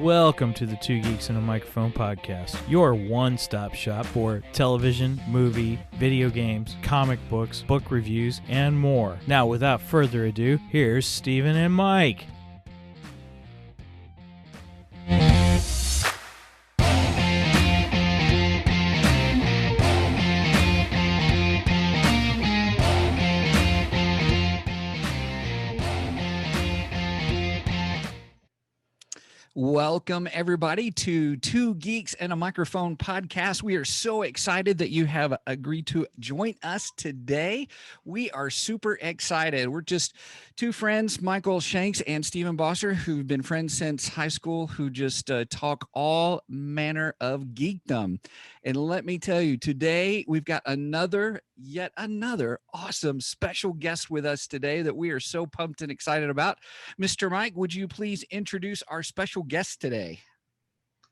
Welcome to the Two Geeks and a Microphone podcast, your one-stop shop for television, movie, video games, comic books, book reviews, and more. Now, without further ado, here's Steven and Mike. Welcome, everybody, to Two Geeks and a Microphone podcast. We are so excited that you have agreed to join us today. We are super excited. We're just two friends, Michael Shanks and Stephen Bosser, who've been friends since high school, who just talk all manner of geekdom. And let me tell you, today we've got yet another awesome special guest with us today that we are so pumped and excited about. Mr. Mike, would you please introduce our special guest today?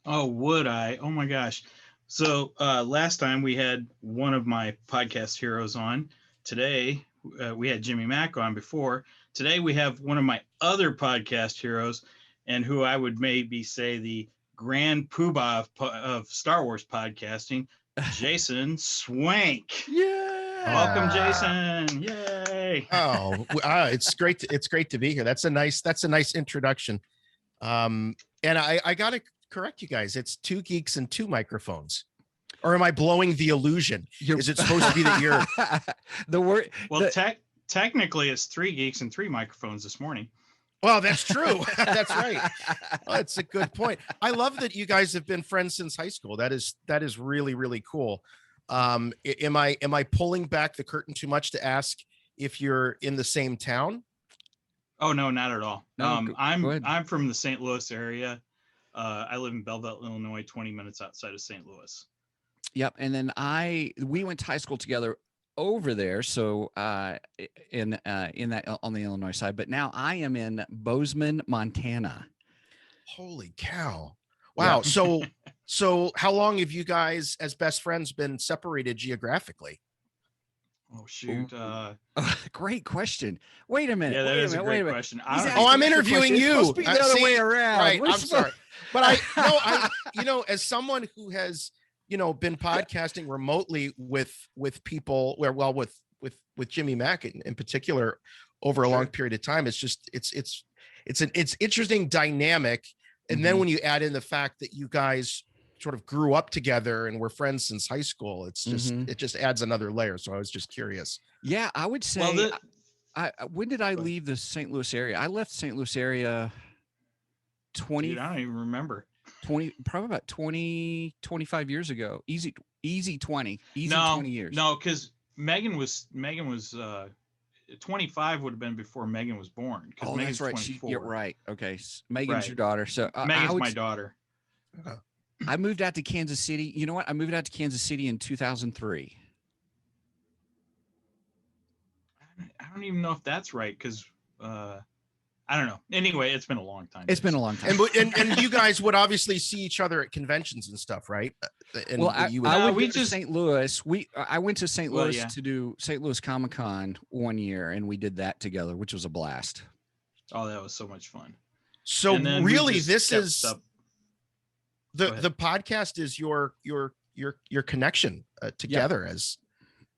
Oh, would I? Oh my gosh. So last time we had one of my podcast heroes on. Today we had Jimmy Mack on before. Today we have one of my other podcast heroes, and who I would maybe say the grand poobah of Star Wars podcasting, Jason Swank. Yeah. Welcome, Jason. Yay. It's great to be here. That's a nice introduction. And I gotta correct you guys. It's two geeks and two microphones. Or am I blowing the illusion? Is it supposed to be that you're the word? Well, technically it's three geeks and three microphones this morning. Well, that's true. That's right. Oh, that's a good point. I love that you guys have been friends since high school. That is really, really cool. Am I pulling back the curtain too much to ask if you're in the same town? Oh, no, not at all. No, I'm from the St. Louis area. I live in Belleville, Illinois, 20 minutes outside of St. Louis. Yep. And then we went to high school together over there. So in that on the Illinois side, but now I am in Bozeman, Montana. Holy cow. Wow. Yeah. So how long have you guys as best friends been separated geographically? Oh, shoot. Great question. Wait a minute. Yeah, that is a great question. I'm interviewing you. It's supposed to be the other way around. Right. I'm sorry. But I as someone who has, been podcasting remotely with people with Jimmy Mack in particular over a long period of time, it's an interesting dynamic. And then when you add in the fact that you guys sort of grew up together and were friends since high school, it just adds another layer. So I was just curious. Yeah, I would say, when did I leave the St. Louis area? I left St. Louis area I don't even remember. Probably about 25 years ago. Easy 20 years. No, because Megan was 25 would have been before Megan was born. Oh, Megan's that's right. 24. You're right. Okay. Megan's your daughter. So Megan's my daughter. I moved out to Kansas City. You know what? I moved out to Kansas City in 2003. I don't even know if that's right, because I don't know. Anyway, it's been a long time. It's been a long time. And you guys would obviously see each other at conventions and stuff, right? And I went to St. Louis. I went to St. Louis to do St. Louis Comic-Con one year, and we did that together, which was a blast. Oh, that was so much fun. So really, this is the podcast is your connection together as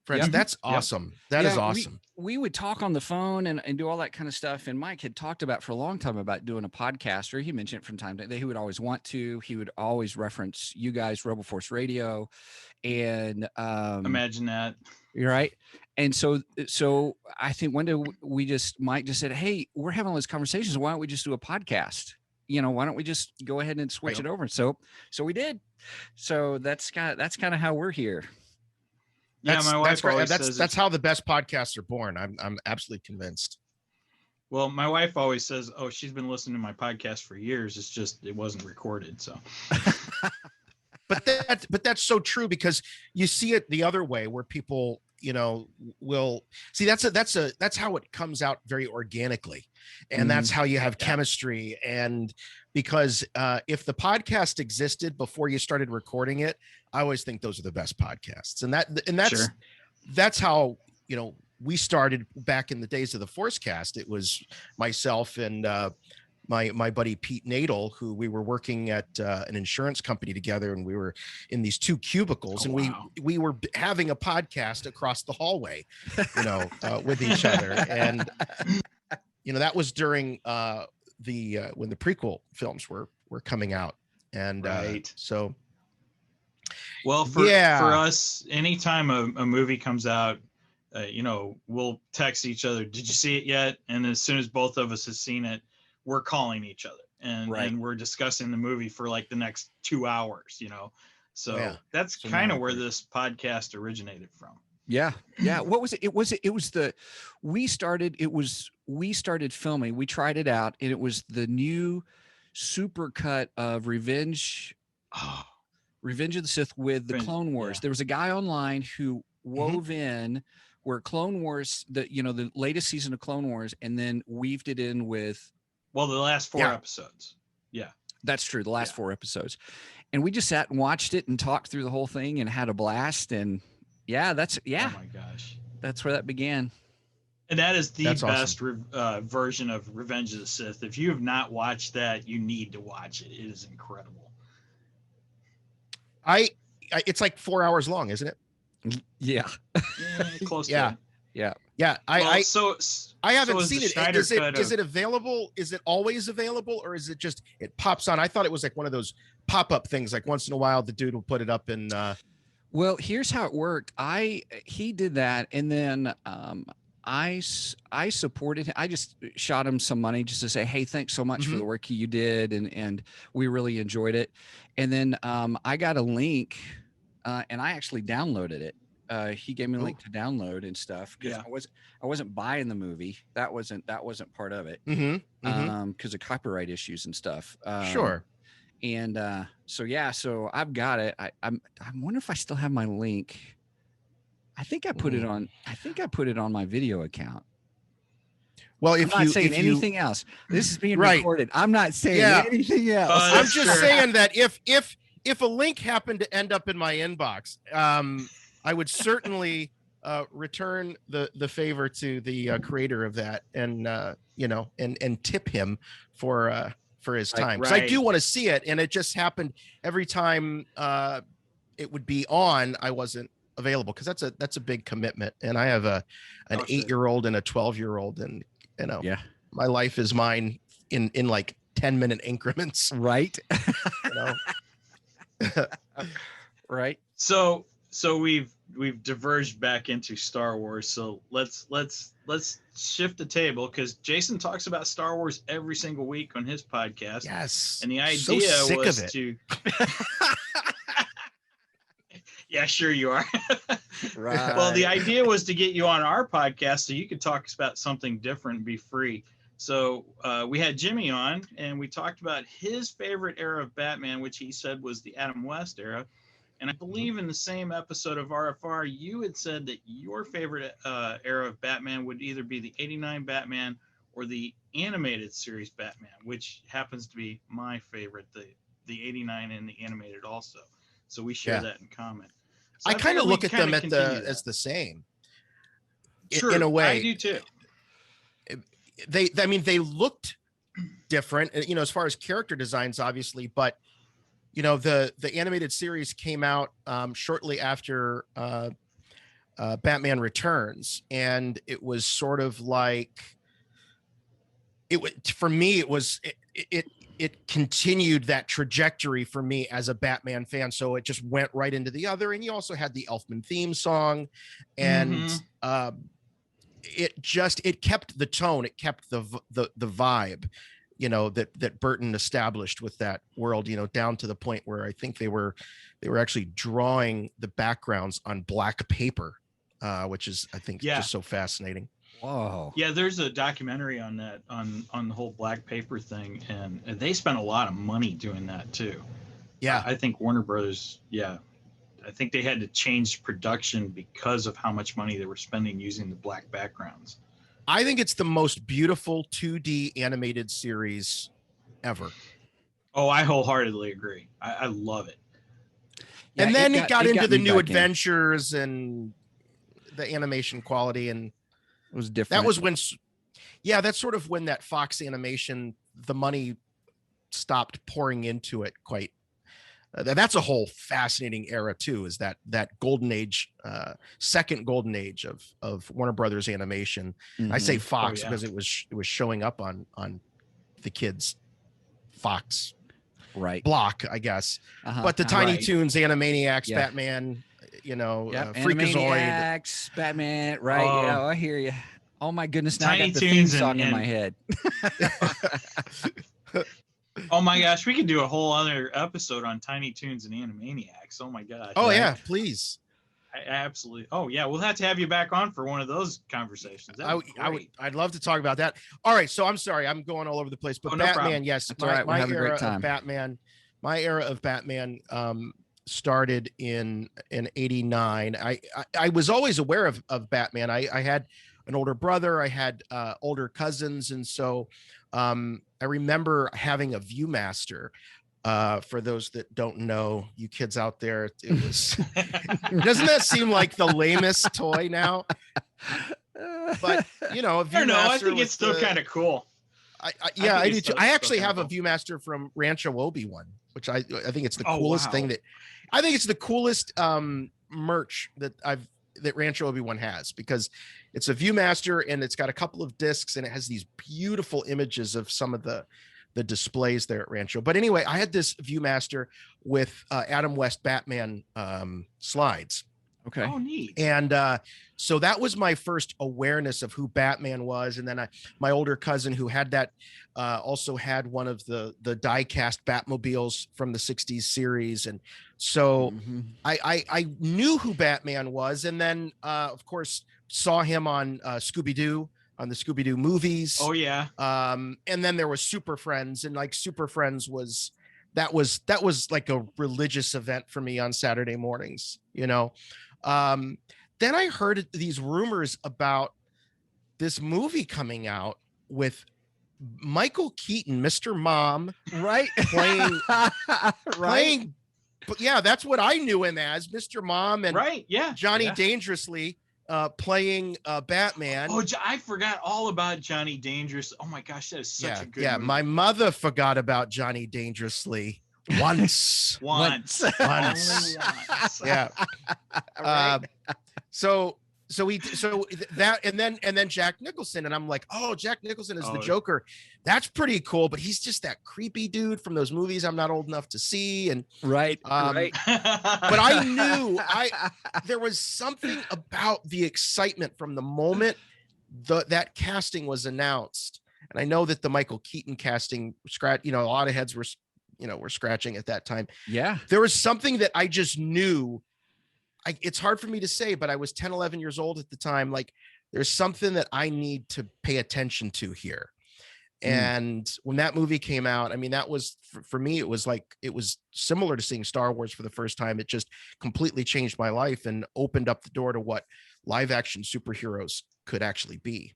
friends. That's awesome. That is awesome. We would talk on the phone and do all that kind of stuff. And Mike had talked about for a long time about doing a podcast, or he mentioned it from time to time. He would always want to. He would always reference you guys, Rebel Force Radio, and imagine that. You're right. And so I think one day Mike just said, "Hey, we're having all these conversations. Why don't we just do a podcast? Why don't we just go ahead and switch it over?" So we did. So that's kind of how we're here. Yeah, my wife always says that's how the best podcasts are born. I'm absolutely convinced. Well, my wife always says, "Oh, she's been listening to my podcast for years. It's just it wasn't recorded." So, but that's so true, because you see it the other way, where people will see that's how it comes out very organically, and that's how you have chemistry. And because if the podcast existed before you started recording it, I always think those are the best podcasts. And that's how we started back in the days of the Forcecast. It was myself and my buddy Pete Nadel, who we were working at an insurance company together, and we were in these two cubicles, and we were having a podcast across the hallway, with each other. And that was during when the prequel films were coming out, and so. Well, for us, anytime a movie comes out, we'll text each other, "Did you see it yet?" And as soon as both of us have seen it, we're calling each other and we're discussing the movie for like the next 2 hours, So that's kind of where this podcast originated from. Yeah. What was it? We started filming. We tried it out, and it was the new super cut of Revenge of the Sith with the Clone Wars. There was a guy online who wove in where Clone Wars, the latest season of Clone Wars, and then weaved it in with the last 4 episodes. Yeah, that's true. The last 4 episodes. And we just sat and watched it and talked through the whole thing and had a blast. And oh my gosh, that's where that began. And that is the best version of Revenge of the Sith. If you have not watched that, you need to watch it. It is incredible. It's like 4 hours long, isn't it? Yeah. Close to it. Yeah. I haven't so seen it. Is it available? Is it always available, or is it just it pops on? I thought it was like one of those pop-up things. Like once in a while, the dude will put it up in. Well, here's how it worked. He did that, and then I supported him. I just shot him some money just to say, hey, thanks so much for the work you did, and we really enjoyed it. And then I got a link, and I actually downloaded it. He gave me a link to download and stuff because I wasn't buying the movie. That wasn't part of it. Because of copyright issues and stuff. Sure. And so I've got it. I wonder if I still have my link. I think I put it on my video account. Well, I'm not saying anything else. This is being recorded. I'm not saying anything else. I'm just saying that if a link happened to end up in my inbox, I would certainly return the favor to the creator of that, and and tip him for his time. Because I do want to see it, and it just happened every time it would be on, I wasn't available, because that's a big commitment, and I have an 8-year-old and a 12-year-old, and my life is mine in like 10-minute increments, right? Right. So we've diverged back into Star Wars. So let's shift the table, because Jason talks about Star Wars every single week on his podcast. Yes. And the idea was to yeah, sure you are. Right. Well, the idea was to get you on our podcast so you could talk about something different and be free. So we had Jimmy on, and we talked about his favorite era of Batman, which he said was the Adam West era. And I believe in the same episode of RFR, you had said that your favorite era of Batman would either be the 89 Batman or the animated series Batman, which happens to be my favorite, the 89 and the animated also. So we share that in common. So I kind of look at them as the same. True, in a way. I do too. They looked different, as far as character designs, obviously, but the animated series came out shortly after Batman Returns, and it was sort of like for me. It continued that trajectory for me as a Batman fan, so it just went right into the other. And you also had the Elfman theme song, and it kept the tone, it kept the vibe, that Burton established with that world, down to the point where I think they were actually drawing the backgrounds on black paper, which is, I think, just so fascinating. Whoa. Yeah, there's a documentary on that, on the whole black paper thing, and they spent a lot of money doing that too. Yeah. I think Warner Brothers, I think they had to change production because of how much money they were spending using the black backgrounds. I think it's the most beautiful 2D animated series ever. Oh, I wholeheartedly agree. I love it. Yeah, and then it got into the new adventures and the animation quality, and it was different. That was when, that's sort of when that Fox animation the money stopped pouring into it quite. That's a whole fascinating era too, is that golden age, second golden age of Warner Brothers animation. I say Fox because it was showing up on the kids' Fox block, I guess. But the Tiny Toons, Animaniacs, Batman, Freakazoid, Animaniacs, Batman, right? Yeah, I hear you. Oh my goodness! Now Tiny I got the Toons theme song in my head. Oh my gosh, we could do a whole other episode on Tiny Toons and Animaniacs. Oh my gosh. Oh yeah, please. I absolutely. Oh yeah, we'll have to have you back on for one of those conversations. I'd love to talk about that. All right, so I'm sorry, I'm going all over the place, but Batman, yes, my era of Batman. My era of Batman started in '89. I was always aware of Batman. I had an older brother, I had older cousins, and so I remember having a ViewMaster. For those that don't know, you kids out there, it was doesn't that seem like the lamest toy now? But a ViewMaster, I don't know, I think it's still kind of cool. I do too. I actually have a ViewMaster from Rancho Obi-Wan, which I think it's the coolest thing that I think it's the coolest merch that Rancho Obi-Wan has, because it's a ViewMaster and it's got a couple of discs and it has these beautiful images of some of the displays there at Rancho. But anyway, I had this ViewMaster with Adam West Batman slides. Okay. Oh, neat. And so that was my first awareness of who Batman was. And then my older cousin who had that also had one of the die-cast Batmobiles from the 60s series. And so I knew who Batman was. And then, of course, saw him on Scooby-Doo, on the Scooby-Doo movies. Oh yeah. And then there was Super Friends, and like Super Friends was like a religious event for me on Saturday mornings, Then I heard these rumors about this movie coming out with Michael Keaton, Mr. Mom, right? Playing playing, but yeah, that's what I knew him as, Mr. Mom, and Johnny Dangerously playing Batman. Oh, I forgot all about Johnny Dangerous. Oh my gosh, that is such a good movie. My mother forgot about Johnny Dangerously once. once. Yeah. So that and then Jack Nicholson, and I'm like, oh, Jack Nicholson is the Joker. That's pretty cool, but he's just that creepy dude from those movies I'm not old enough to see. And right. But I knew there was something about the excitement from the moment that casting was announced. And I know that the Michael Keaton casting a lot of heads were scratching at that time. Yeah. There was something that I just knew. It's hard for me to say, but I was 10, 11 years old at the time. Like, there's something that I need to pay attention to here. And when that movie came out, I mean, that was for me, it was similar to seeing Star Wars for the first time. It just completely changed my life and opened up the door to what live action superheroes could actually be.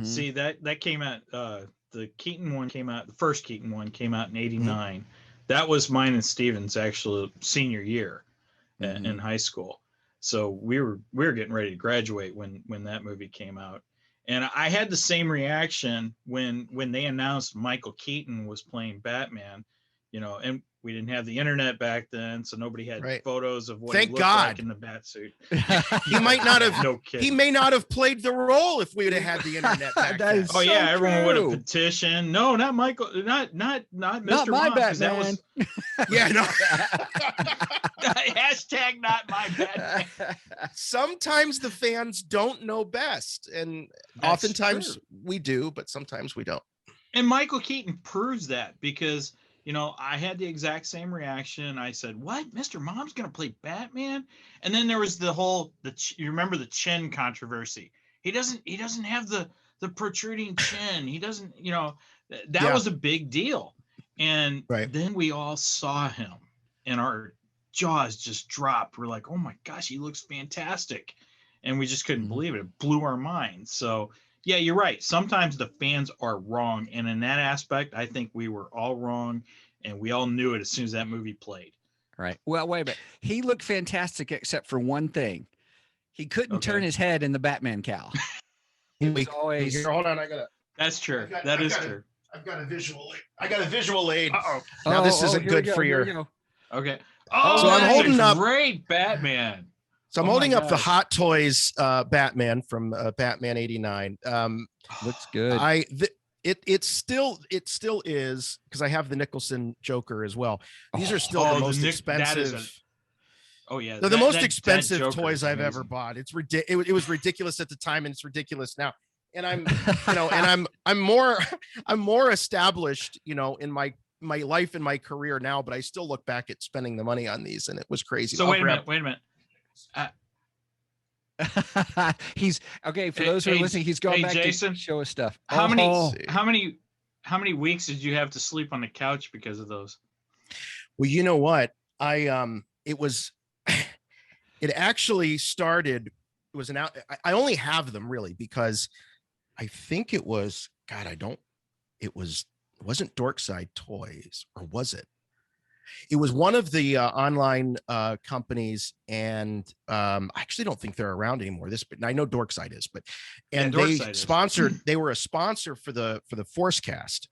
See, that came out, the Keaton one came out, the first Keaton one came out in '89. That was mine and Steven's actual senior year in high school. So we were getting ready to graduate when that movie came out. And I had the same reaction when they announced Michael Keaton was playing Batman, and we didn't have the internet back then, so nobody had photos of what he looked like in the bat suit. He might not have. He may not have played the role if we would have had the internet back then. Oh yeah, everyone would have petitioned. No, not Michael. Not Mr. Not my Batman. That was, no. Hashtag not my Batman. Sometimes the fans don't know best, and oftentimes we do, but sometimes we don't. And Michael Keaton proves that, because I had the exact same reaction. I said, what? Mr. Mom's going to play Batman? And then there was you remember the chin controversy. He doesn't have the protruding chin. He doesn't, that was a big deal. And then we all saw him and our jaws just dropped. We're like, oh my gosh, he looks fantastic. And we just couldn't believe it. It blew our minds. So yeah, you're right. Sometimes the fans are wrong. And in that aspect, I think we were all wrong. And we all knew it as soon as that movie played. Right. Well, wait a minute. He looked fantastic except for one thing. He couldn't turn his head in the Batman cowl. He was always... Here, hold on. That's true. That is true. I've got a visual aid. I got a visual aid. Uh-oh. Now this isn't here we good go, for here your. we go. Okay. So I'm that's holding a up- great Batman. So I'm Oh my holding up the gosh. Hot Toys Batman from Batman '89. Looks good. It still is, because I have the Nicholson Joker as well. These are still Oh, the the most Nick- that is expensive. Oh yeah, They're the most that expensive Joker toys is I've ever amazing. bought. It's it was ridiculous at the time, and it's ridiculous now. And I'm more established, in my life and my career now, but I still look back at spending the money on these, and it was crazy. So wait a minute. He's okay. For Hey, those who are hey, listening, he's going hey, back Jason, to show us stuff. How Oh, many weeks did you have to sleep on the couch because of those? Well, you know what? It was, it actually started, it was I only have them really because I think it was, it wasn't Dorkside Toys, or was it? It was one of the online companies, and I actually don't think they're around anymore. But I know Dorkside is, and Yeah, they Dorkside is. sponsored. They were a sponsor for the Forcecast,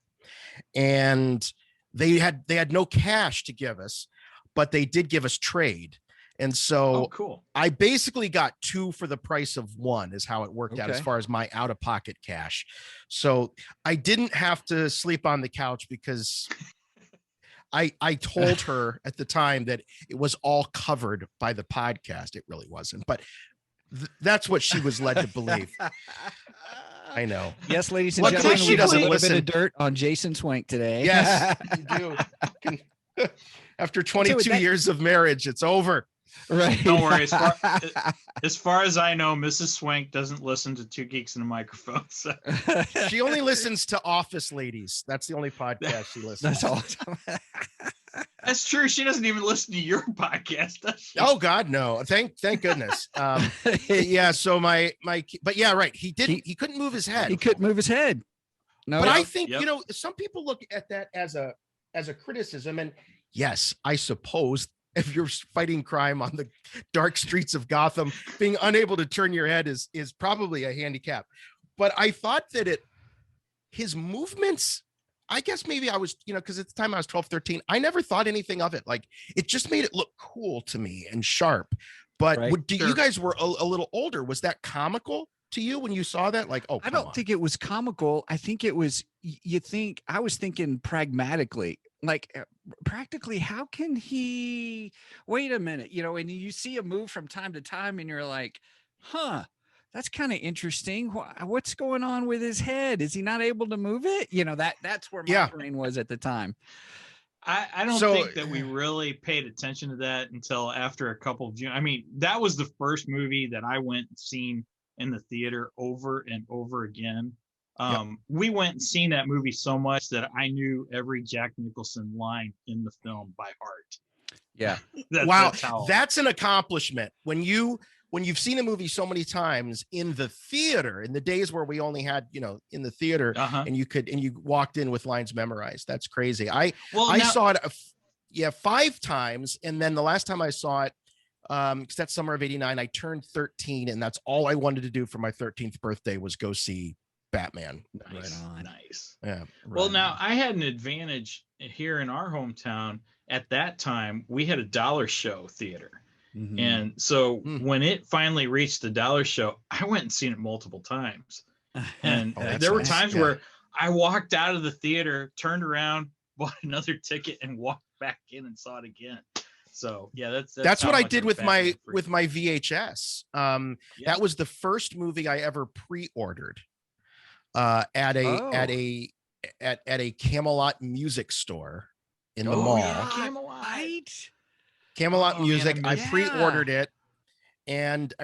and they had no cash to give us, but they did give us trade. And so cool. I basically got 2 for the price of 1 is how it worked out as Okay. far as my out-of-pocket cash. So I didn't have to sleep on the couch because I told her at the time that it was all covered by the podcast. It really wasn't, but that's what she was led to believe. I know. yes, ladies and Luckily, gentlemen, she we have a doesn't little bit listen. of dirt on Jason Swank today. Yes, you do. After 22 years of marriage, it's over. Right. Don't worry. As far as I know, Mrs. Swank doesn't listen to Two Geeks and a Microphone. So. She only listens to Office Ladies. That's the only podcast she listens That's to. awesome. That's true. She doesn't even listen to your podcast, does she? Oh God, no. Thank goodness. Yeah. So but yeah, right. He couldn't move his head. He couldn't move his head. No, But Yep, I think, yep. some people look at that as a criticism. And yes, I suppose if you're fighting crime on the dark streets of Gotham, being unable to turn your head is probably a handicap. But I thought that his movements, I guess maybe I was, because at the time I was 12, 13, I never thought anything of it. Like, it just made it look cool to me and sharp. But Right. you guys were a little older. Was that comical to you when you saw that? Like, oh, I don't think it was comical. I think it was, I was thinking pragmatically, like practically, how can he, wait a minute, and you see a move from time to time and you're like, that's kind of interesting. What's going on with his head? Is he not able to move it? That's where my brain was at the time. I don't think that we really paid attention to that until after a couple of June. I mean, that was the first movie that I went and seen in the theater over and over again. We went and seen that movie so much that I knew every Jack Nicholson line in the film by heart. Yeah. Wow, that's an accomplishment. When you've seen a movie so many times in the theater, in the days where we only had, in the theater, and you walked in with lines memorized. That's crazy. I saw it 5 times, and then the last time I saw it, because that summer of '89, I turned 13, and that's all I wanted to do for my 13th birthday was go see Batman. Nice. Yeah. Well, now I had an advantage here in our hometown. At that time, we had a dollar show theater. Mm-hmm. And so when it finally reached the dollar show, I went and seen it multiple times. And there were times where I walked out of the theater, turned around, bought another ticket, and walked back in and saw it again. So yeah, that's what I did with my VHS. That was the first movie I ever pre-ordered at a Camelot music store in the mall. Yeah, Camelot. Camelot Music. Man, I pre-ordered it, and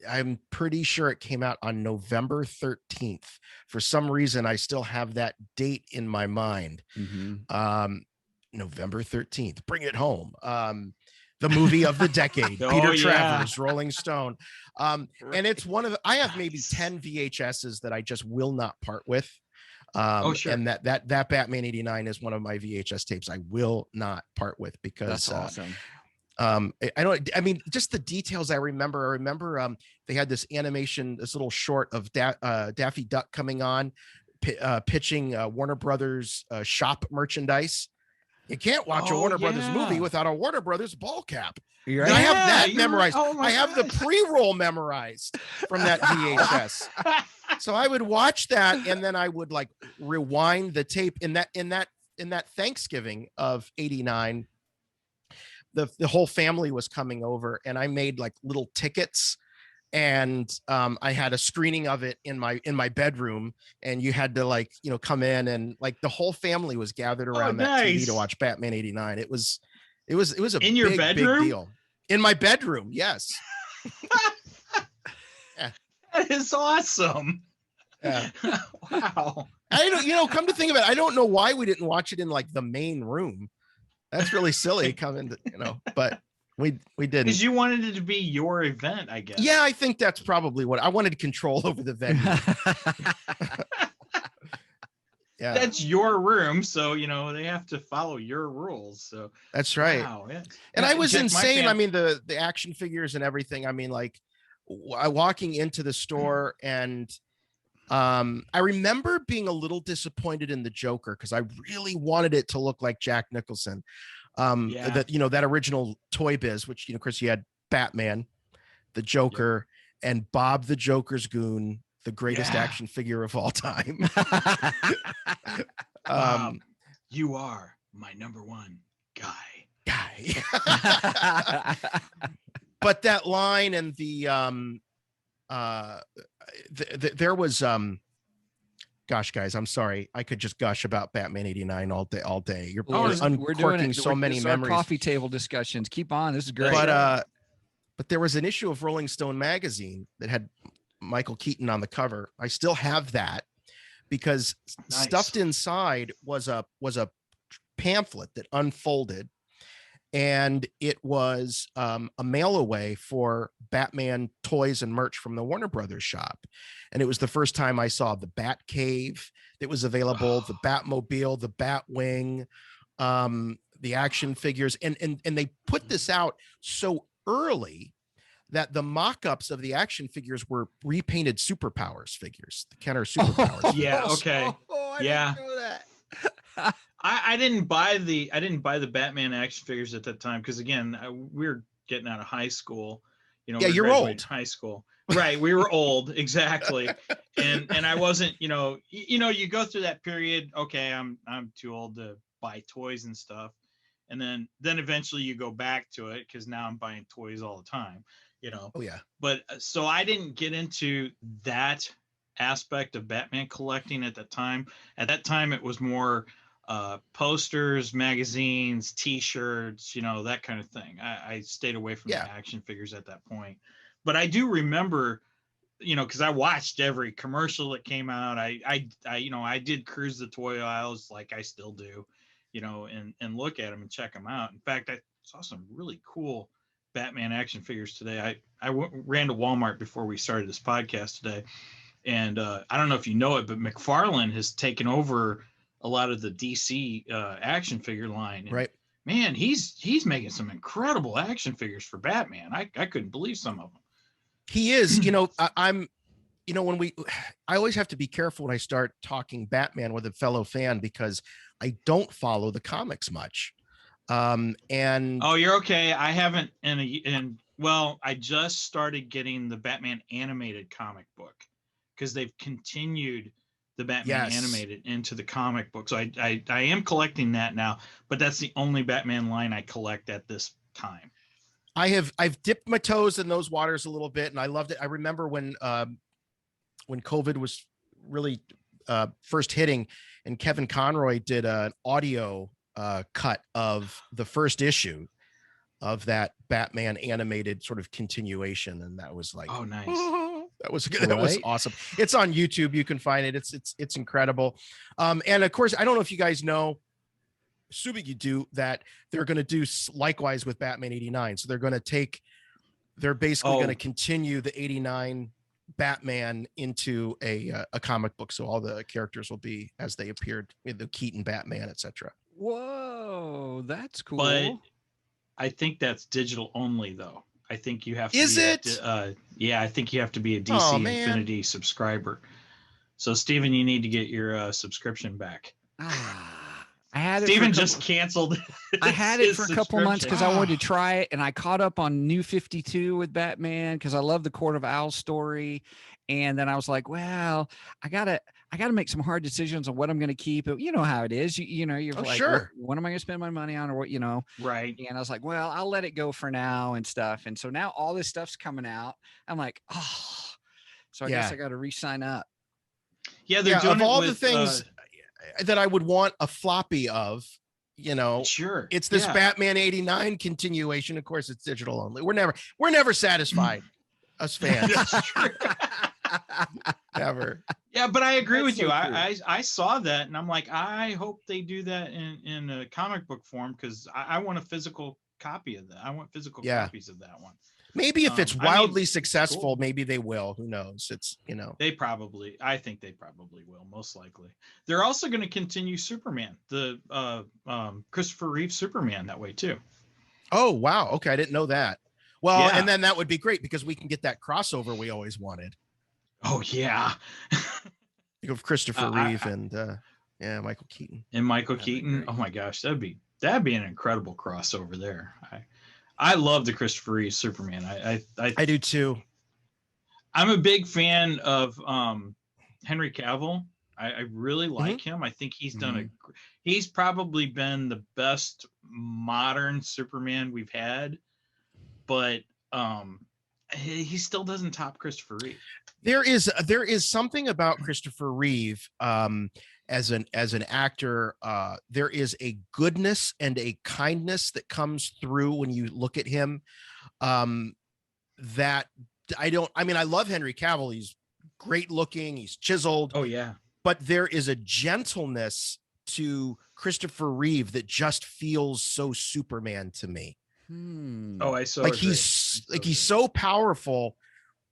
I'm pretty sure it came out on November 13th. For some reason, I still have that date in my mind. Mm-hmm. November 13th. Bring it home. The movie of the decade. Peter Travers, Rolling Stone. And it's one of I have maybe 10 VHSs that I just will not part with. Sure. And that Batman '89 is one of my VHS tapes I will not part with because that's awesome. I don't, I mean, just the details I remember, they had this animation, this little short of Daffy Duck coming on, pitching Warner Brothers shop merchandise. You can't watch a Warner Brothers movie without a Warner Brothers ball cap. You're And right. I have that memorized. Oh I have the pre-roll memorized from that VHS. So I would watch that, and then I would like rewind the tape in that Thanksgiving of '89. The whole family was coming over, and I made like little tickets, and I had a screening of it in my bedroom, and you had to like, you know, come in, and like the whole family was gathered around that TV to watch Batman '89. It was a in your bedroom? big deal. In my bedroom, yes. Yeah. That is awesome. Yeah. Wow. I don't, you know, come to think of it, I don't know why we didn't watch it in like the main room. That's really silly coming to, you know, but we didn't. Because you wanted it to be your event, I guess. Yeah, I think that's probably what I wanted, control over the venue. Yeah, that's your room, so you know they have to follow your rules. So that's right. Wow, yeah. And I was insane. I mean, the action figures and everything. I mean, like walking into the store, and I remember being a little disappointed in the Joker because I really wanted it to look like Jack Nicholson. That, you know, that original Toy Biz, which, you know, Chris, you had Batman, the Joker, and Bob the Joker's Goon, the greatest action figure of all time. You are my number one guy. But that line and there was gosh, guys, I'm sorry, I could just gush about Batman '89 all day. You're uncorking so many memories. Coffee table discussions. Keep on. This is great. But there was an issue of Rolling Stone magazine that had Michael Keaton on the cover. I still have that because stuffed inside was a pamphlet that unfolded, and it was a mail away for Batman toys and merch from the Warner Brothers shop. And it was the first time I saw the Bat Cave that was available, the Batmobile, the Batwing, the action figures. And they put this out so early that the mock-ups of the action figures were repainted Superpowers figures, the Kenner Superpowers. Yeah. Okay. I didn't know that. I didn't buy the Batman action figures at that time because again we were getting out of high school. You know, you're old. High school, right? We were old, exactly. And I wasn't. You know, you go through that period. Okay, I'm too old to buy toys and stuff, and then eventually you go back to it because now I'm buying toys all the time. You know. Oh yeah. But so I didn't get into that aspect of Batman collecting at that time. At that time, it was more posters, magazines, T-shirts, you know, that kind of thing. I stayed away from the action figures at that point. But I do remember, you know, because I watched every commercial that came out. I you know, I did cruise the toy aisles like I still do, you know, and look at them and check them out. In fact, I saw some really cool Batman action figures today. I ran to Walmart before we started this podcast today. And I don't know if you know it, but McFarlane has taken over a lot of the DC action figure line. And, right. Man, he's making some incredible action figures for Batman. I couldn't believe some of them. He is, you know, I'm, you know, I always have to be careful when I start talking Batman with a fellow fan because I don't follow the comics much. And oh, you're okay. I haven't, well, I just started getting the Batman animated comic book because they've continued the Batman animated into the comic book. So I am collecting that now, but that's the only Batman line I collect at this time. I've dipped my toes in those waters a little bit, and I loved it. I remember when COVID was really first hitting, and Kevin Conroy did an audio cut of the first issue of that Batman animated sort of continuation, and that was like, oh, nice. That was good. That was awesome. It's on YouTube. You can find it. It's incredible. And of course, I don't know if you guys know, assuming you do, that they're going to do likewise with Batman '89. So they're basically going to continue the '89 Batman into a comic book. So all the characters will be as they appeared with the Keaton Batman, etc. Whoa, that's cool. I think that's digital only though. I think you have to. Is be it? Yeah, I think you have to be a DC Oh, man. Infinity subscriber. So Steven, you need to get your subscription back. I had Steven it for just canceled. I had it for a couple months because I wanted to Ah. try it, and I caught up on New 52 with Batman because I love the Court of Owls story. And then I was like, well, I gotta make some hard decisions on what I'm gonna keep. You know how it is. You know, you're Oh, like, sure. what am I gonna spend my money on, or what, you know? Right. And I was like, well, I'll let it go for now and stuff. And so now all this stuff's coming out. I'm like, oh, so I guess Yeah. I got to re-sign up. Yeah, they're doing of it all with, the things that I would want a floppy of, you know, sure, it's this Batman 89 continuation. Of course, it's digital only. We're never satisfied, us fans. That's true. Never. Yeah, but I agree with That's you. so I saw that and I'm like, I hope they do that in a comic book form because I want a physical copy of that. I want physical copies of that one. Maybe if it's wildly it's successful, cool. maybe they will. Who knows? It's, you know. I think they probably will, most likely. They're also going to continue Superman, the Christopher Reeve Superman that way too. Oh, wow. Okay. I didn't know that. Well, Yeah. and then that would be great because we can get that crossover we always wanted. Oh, yeah. Think of Christopher Reeve and Michael Keaton. And Michael Keaton. Oh my gosh, that'd be an incredible crossover there. I love the Christopher Reeve Superman. I do too. I'm a big fan of Henry Cavill. I really like him. I think he's done he's probably been the best modern Superman we've had, but he still doesn't top Christopher Reeve. There is something about Christopher Reeve as an actor. There is a goodness and a kindness that comes through when you look at him. That I love Henry Cavill. He's great looking. He's chiseled. Oh yeah. But there is a gentleness to Christopher Reeve that just feels so Superman to me. Oh, I saw. Like he's so powerful,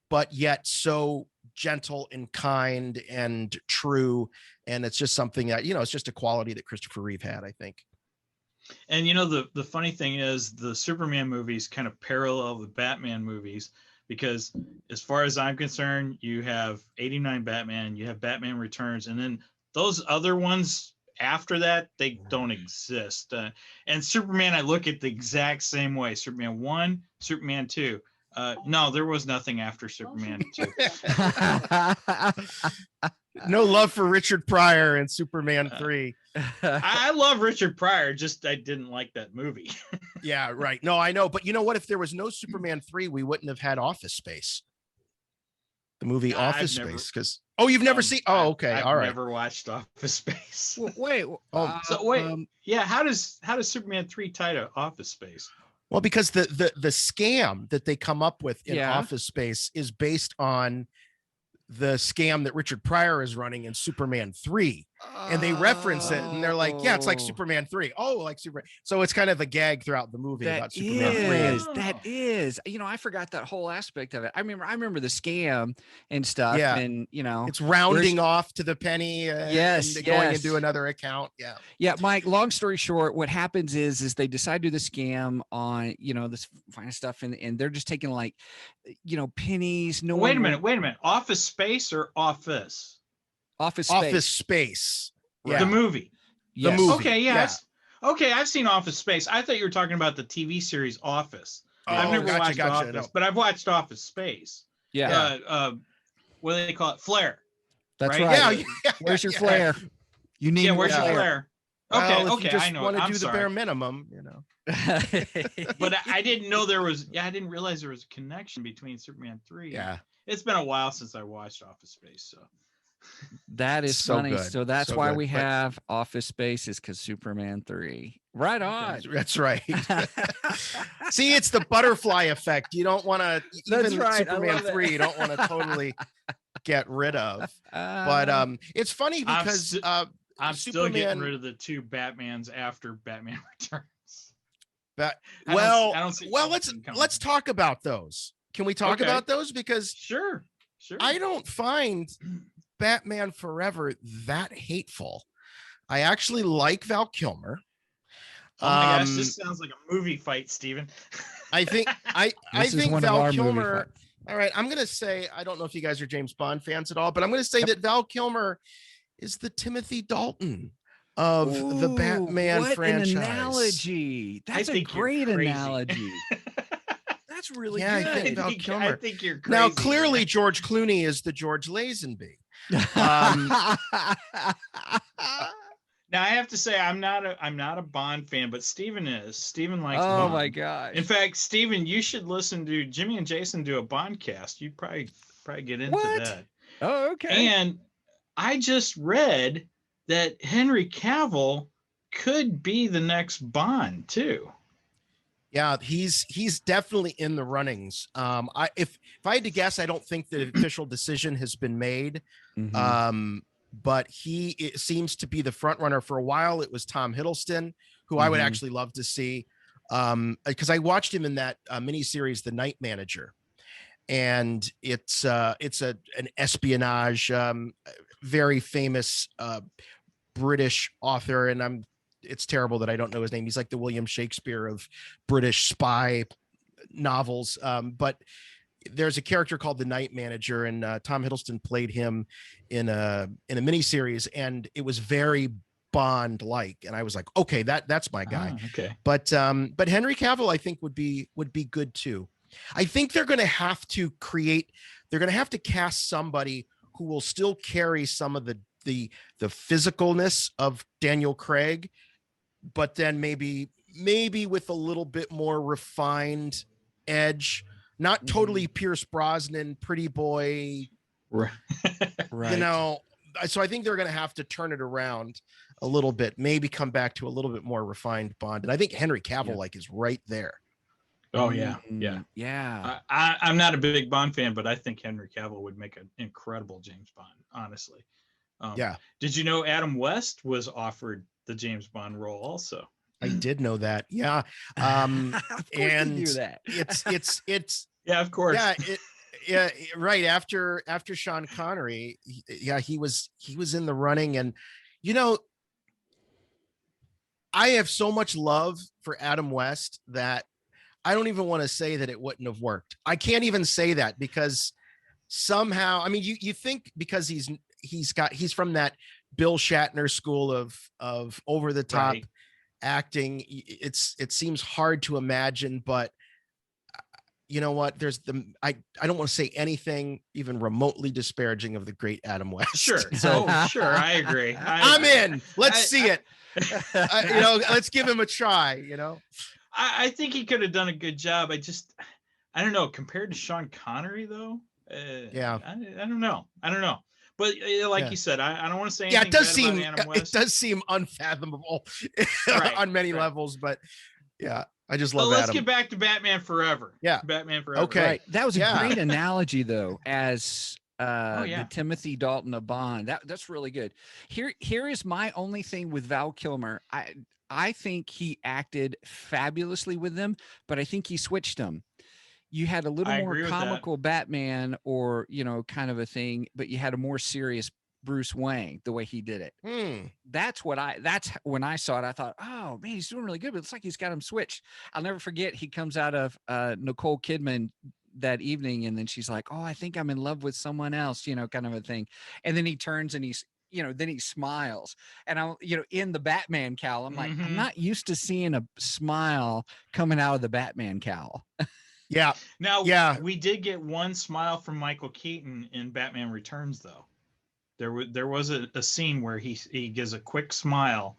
but yet so gentle and kind and true. And it's just something that, it's just a quality that Christopher Reeve had, I think. And the funny thing is the Superman movies kind of parallel the Batman movies because as far as I'm concerned, you have 89 Batman, you have Batman Returns, and then those other ones after that, they don't exist. And Superman, I look at the exact same way. Superman 1, Superman 2. No, there was nothing after Superman 2. No love for Richard Pryor and Superman 3. I love Richard Pryor, just I didn't like that movie. Yeah, right. No, I know. But you know what? If there was no Superman 3, we wouldn't have had Office Space. The movie Office Space. Because you've never seen. Oh, okay. All right. I've never watched Office Space. Wait. Yeah. How does Superman 3 tie to Office Space? Well, because the scam that they come up with in Office Space is based on the scam that Richard Pryor is running in Superman 3. And they reference it and they're like, yeah, it's like Superman 3. Oh, like Superman. So it's kind of a gag throughout the movie about Superman 3. That is, I forgot that whole aspect of it. I remember the scam and stuff. Yeah. And, it's rounding off to the penny. And going into another account. Yeah. Yeah. Mike, long story short, what happens is they decide to do the scam on, this kind of stuff. And they're just taking like, pennies. No. Wait a minute. Office Space or Office? Office Space. Office Space. Yeah. The movie. Yes. The movie. Okay, yes. Yeah. Okay, I've seen Office Space. I thought you were talking about the TV series Office. I've never watched Office, but I've watched Office Space. Yeah. What do they call it? Flare. That's right. Yeah. Where's your flare? You need where's your flare? Okay, well, if you just I know. Want to do the bare minimum, But I didn't know there was. Yeah, I didn't realize there was a connection between Superman 3. Yeah. It's been a while since I watched Office Space, so. That is so funny. Good. So that's why we have Office Space is because Superman 3. Right on. That's right. See, it's the butterfly effect. You don't want to even Superman 3. You don't want to totally get rid of. But it's funny because I'm still getting rid of the 2 Batmans after Batman Returns. Let's talk about those. Can we talk about those? Because sure. I don't find Batman Forever that hateful. I actually like Val Kilmer. Oh my gosh, this sounds like a movie fight, Steven. I think one of Val our movie Kilmer. fights. All right, I'm gonna say, I don't know if you guys are James Bond fans at all, but I'm gonna say that Val Kilmer is the Timothy Dalton of the Batman what franchise. An analogy. That's a great analogy. That's really Yeah, good. I think Val Kilmer. I think you're crazy. Now, clearly, George Clooney is the George Lazenby. Now I have to say I'm not a Bond fan, but Steven is. Steven likes Oh Bond. my gosh. In fact, Steven, you should listen to Jimmy and Jason do a Bond cast. You'd probably get into that. Oh, okay. And I just read that Henry Cavill could be the next Bond too. Yeah, he's definitely in the runnings. If I had to guess, I don't think the official decision has been made. Mhm. But it seems to be the front runner. For a while, it was Tom Hiddleston, who I would actually love to see, because I watched him in that miniseries, The Night Manager, and it's an espionage, very famous British author, and it's terrible that I don't know his name. He's like the William Shakespeare of British spy novels, but there's a character called the Night Manager, and Tom Hiddleston played him in a miniseries, and it was very Bond-like. And I was like, okay, that's my guy. Okay. But Henry Cavill, I think would be good too. I think they're going to have to cast somebody who will still carry some of the physicalness of Daniel Craig, but then maybe with a little bit more refined edge. Not totally Pierce Brosnan, pretty boy, right? You know. So I think they're going to have to turn it around a little bit, maybe come back to a little bit more refined Bond. And I think Henry Cavill is right there. Oh yeah. I'm not a big Bond fan, but I think Henry Cavill would make an incredible James Bond. Honestly. Did you know Adam West was offered the James Bond role also? I did know that. Yeah. Of course and you do that. it's yeah, of course. Yeah, right. After Sean Connery, he was in the running. And I have so much love for Adam West that I don't even want to say that it wouldn't have worked. I can't even say that, because somehow, I mean, you think because he's from that Bill Shatner school of over the top acting, it seems hard to imagine, but you know what, I don't want to say anything even remotely disparaging of the great Adam West. Sure. So sure, I agree. I'm in. Let's see it. Let's give him a try. I think he could have done a good job. I don't know, compared to Sean Connery though. I don't know. But like you said, I don't want to say anything it does seem unfathomable on many levels, but I just love let's get back to Batman Forever. Yeah. Batman Forever. Okay. Right. That was a great analogy though, as the Timothy Dalton of Bond. That's really good. Here is my only thing with Val Kilmer. I think he acted fabulously with them, but I think he switched them. You had a little more comical Batman, or kind of a thing, but you had a more serious Bruce Wayne, the way he did it. That's when I saw it, I thought, oh man, he's doing really good, but it's like he's got him switched. I'll never forget, he comes out of Nicole Kidman that evening, and then she's like, oh, I think I'm in love with someone else, kind of a thing. And then he turns and then he smiles, and I'm, in the Batman cowl, I'm like, I'm not used to seeing a smile coming out of the Batman cowl. Yeah. Now, we did get one smile from Michael Keaton in Batman Returns, though. There was a scene where he gives a quick smile,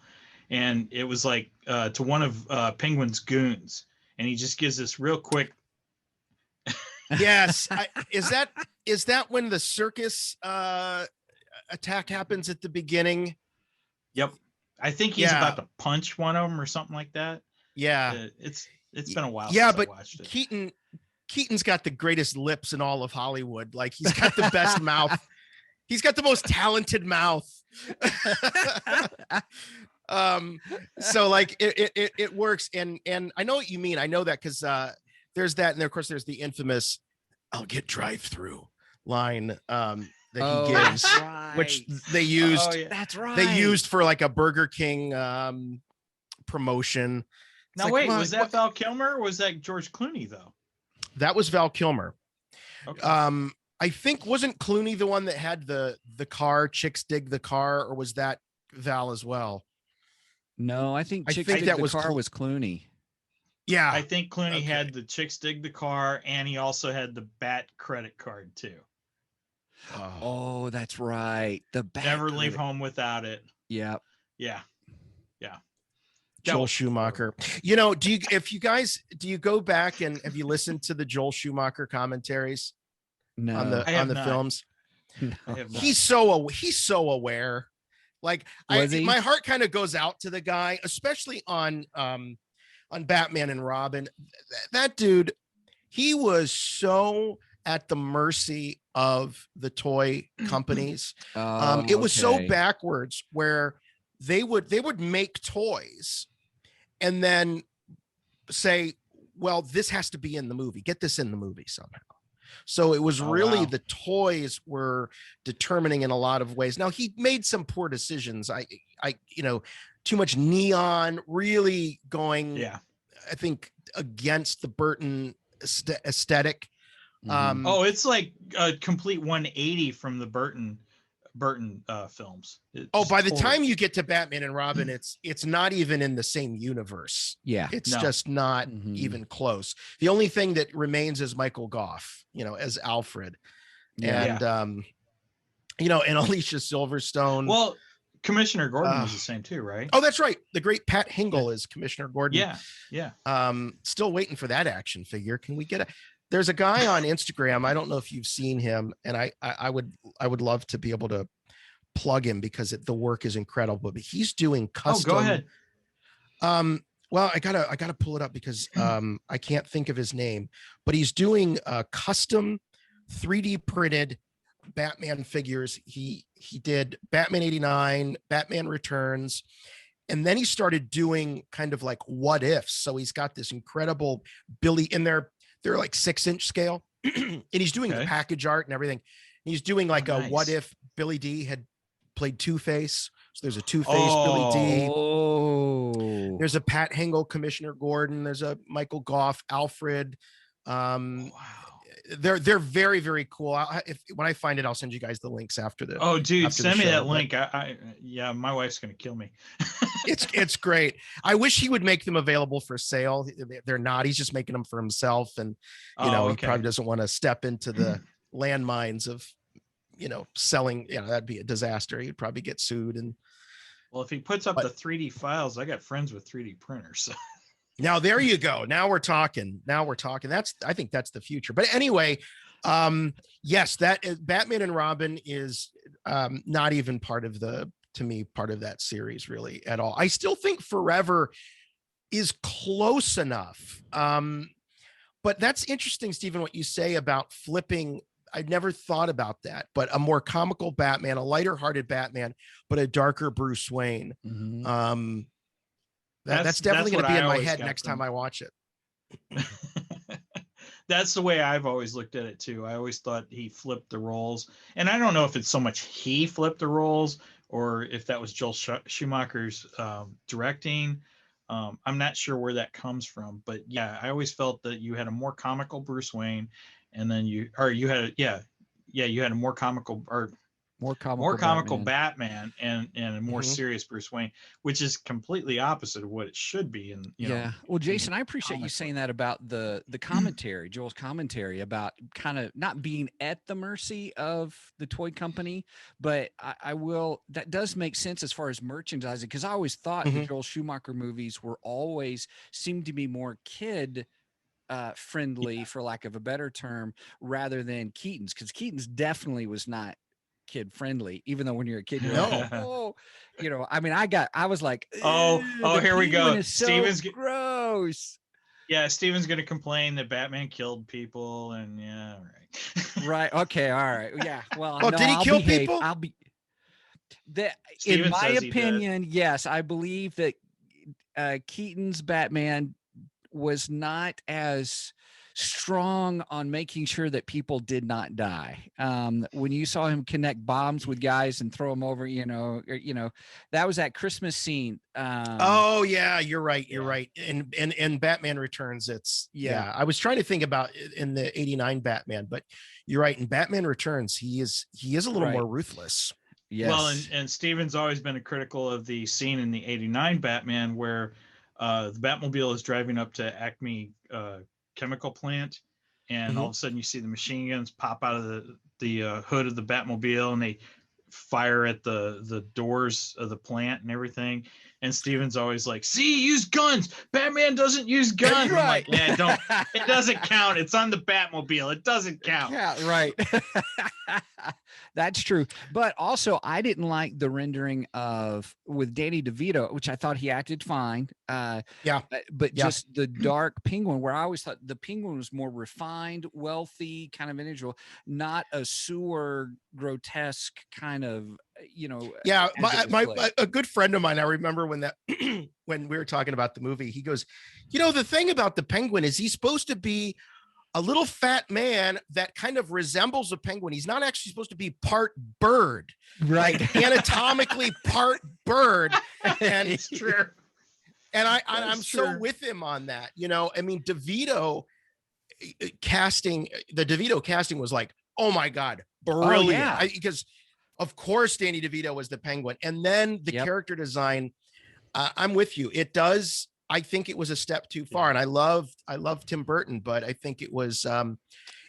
and it was like to one of Penguin's goons, and he just gives this real quick. Yes, is that when the circus attack happens at the beginning? Yep, I think he's about to punch one of them or something like that. Yeah, it's been a while. Yeah, since but I watched it. Keaton's got the greatest lips in all of Hollywood. Like, he's got the best mouth. He's got the most talented mouth. So like it works. And I know what you mean. I know that because there's that. And of course there's the infamous, "I'll get drive-through" line that he gives, which they used. That's right. They used for like a Burger King promotion. It's Now like, wait, well, was that Val Kilmer or was that George Clooney though? That was Val Kilmer. Okay. I think wasn't Clooney the one that had the car, Chicks Dig the Car, or was that Val as well? No, I think Chicks think Dig that the was Car was Clooney. Yeah. I think Clooney Okay. had the Chicks Dig the Car, and he also had the Bat credit card too. Oh, that's right. The Bat Never leave credit. home without it. Yeah. Yeah. Joel Schumacher. You know, do you go back and have you listened to the Joel Schumacher commentaries No. on the not. films? No. I have not. He's so aware. Like Was he? my heart kind of goes out to the guy, especially on Batman and Robin. That dude, he was so at the mercy of the toy companies. It was so okay. backwards where they would make toys and then say, well, this has to be in the movie. Get this in the movie somehow. So it was really wow. the toys were determining in a lot of ways. Now he made some poor decisions. I too much neon, really going, I think, against the Burton aesthetic. Mhm. It's like a complete 180 from the Burton films. By the time you get to Batman and Robin, it's not even in the same universe. Yeah. It's just not even close. The only thing that remains is Michael Gough, as Alfred. Yeah. And and Alicia Silverstone. Well, Commissioner Gordon was the same too, right? Oh, that's right. The great Pat Hingle is Commissioner Gordon. Yeah. Still waiting for that action figure. Can we get there's a guy on Instagram. I don't know if you've seen him, and I would love to be able to plug him because the work is incredible. But he's doing custom. Go ahead. Well, I gotta pull it up because I can't think of his name. But he's doing custom 3D printed Batman figures. He did Batman 89, Batman Returns. And then he started doing kind of like what ifs. So he's got this incredible Billy in there. They're like 6-inch scale, and he's doing the package art and everything. He's doing like a what if Billy D had played Two-Face. So there's a Two-Face Billy D. Oh, There's a Pat Hingle, Commissioner Gordon. There's a Michael Gough, Alfred. Wow. They're very, very cool. When I find it, I'll send you guys the links after the. Oh, dude, after send the me show, that link. My wife's gonna kill me. It's great. I wish he would make them available for sale. They're not. He's just making them for himself, and he probably doesn't want to step into the landmines of, selling. That'd be a disaster. He'd probably get sued. And well, if he puts up the 3D files, I got friends with 3D printers. So. Now there you go. Now we're talking. I think that's the future. But anyway, yes, that is, Batman and Robin is not even part of that series really at all. I still think Forever is close enough. But that's interesting, Stephen, what you say about flipping. I'd never thought about that, but a more comical Batman, a lighter hearted Batman, but a darker Bruce Wayne. Mm-hmm. That's definitely going to be in my head next time I watch it. That's the way I've always looked at it too. I always thought he flipped the roles, and I don't know if it's so much he flipped the roles or if that was Joel Schumacher's directing. I'm not sure where that comes from, but yeah, I always felt that you had a more comical Bruce Wayne, and then you had a more comical Batman and a more serious Bruce Wayne, which is completely opposite of what it should be. And well, Jason, I appreciate you saying that about the commentary, Joel's commentary about kind of not being at the mercy of the toy company, but I will. That does make sense as far as merchandising, because I always thought the Joel Schumacher movies seemed to be more kid friendly, for lack of a better term, rather than Keaton's, because Keaton's definitely was not kid friendly, even though when you're a kid you're like, I was like, here we go. Steven's gross. Yeah, Steven's gonna complain that Batman killed people, and right, okay, all right, yeah, well, did he kill people? I'll be that in my opinion, yes, I believe that Keaton's Batman was not as strong on making sure that people did not die. When you saw him connect bombs with guys and throw them over, that was that Christmas scene. Oh yeah, you're right. You're right. And Batman Returns, I was trying to think about in the 89 Batman, but you're right. In Batman Returns, he is a little more ruthless. Yes. Well, and Steven's always been critical of the scene in the 89 Batman where the Batmobile is driving up to Acme chemical plant, and all of a sudden you see the machine guns pop out of the hood of the Batmobile, and they fire at the doors of the plant and everything. And Steven's always like, see, use guns. Batman doesn't use guns. Right. I'm like, yeah, it doesn't count. It's on the Batmobile. It doesn't count. Yeah, right. That's true. But also, I didn't like the rendering with Danny DeVito, which I thought he acted fine. But just the dark Penguin, where I always thought the Penguin was more refined, wealthy kind of individual, not a sewer, grotesque kind of, Yeah, a good friend of mine, I remember when when we were talking about the movie, he goes, the thing about the Penguin is he's supposed to be a little fat man that kind of resembles a penguin. He's not actually supposed to be part bird, right? Like anatomically part bird. And it's true. And I'm so with him on that. I mean, DeVito casting was like, oh my God, brilliant. Because of course, Danny DeVito was the Penguin. And then the character design, I'm with you. I think it was a step too far. And I love Tim Burton, but I think it was,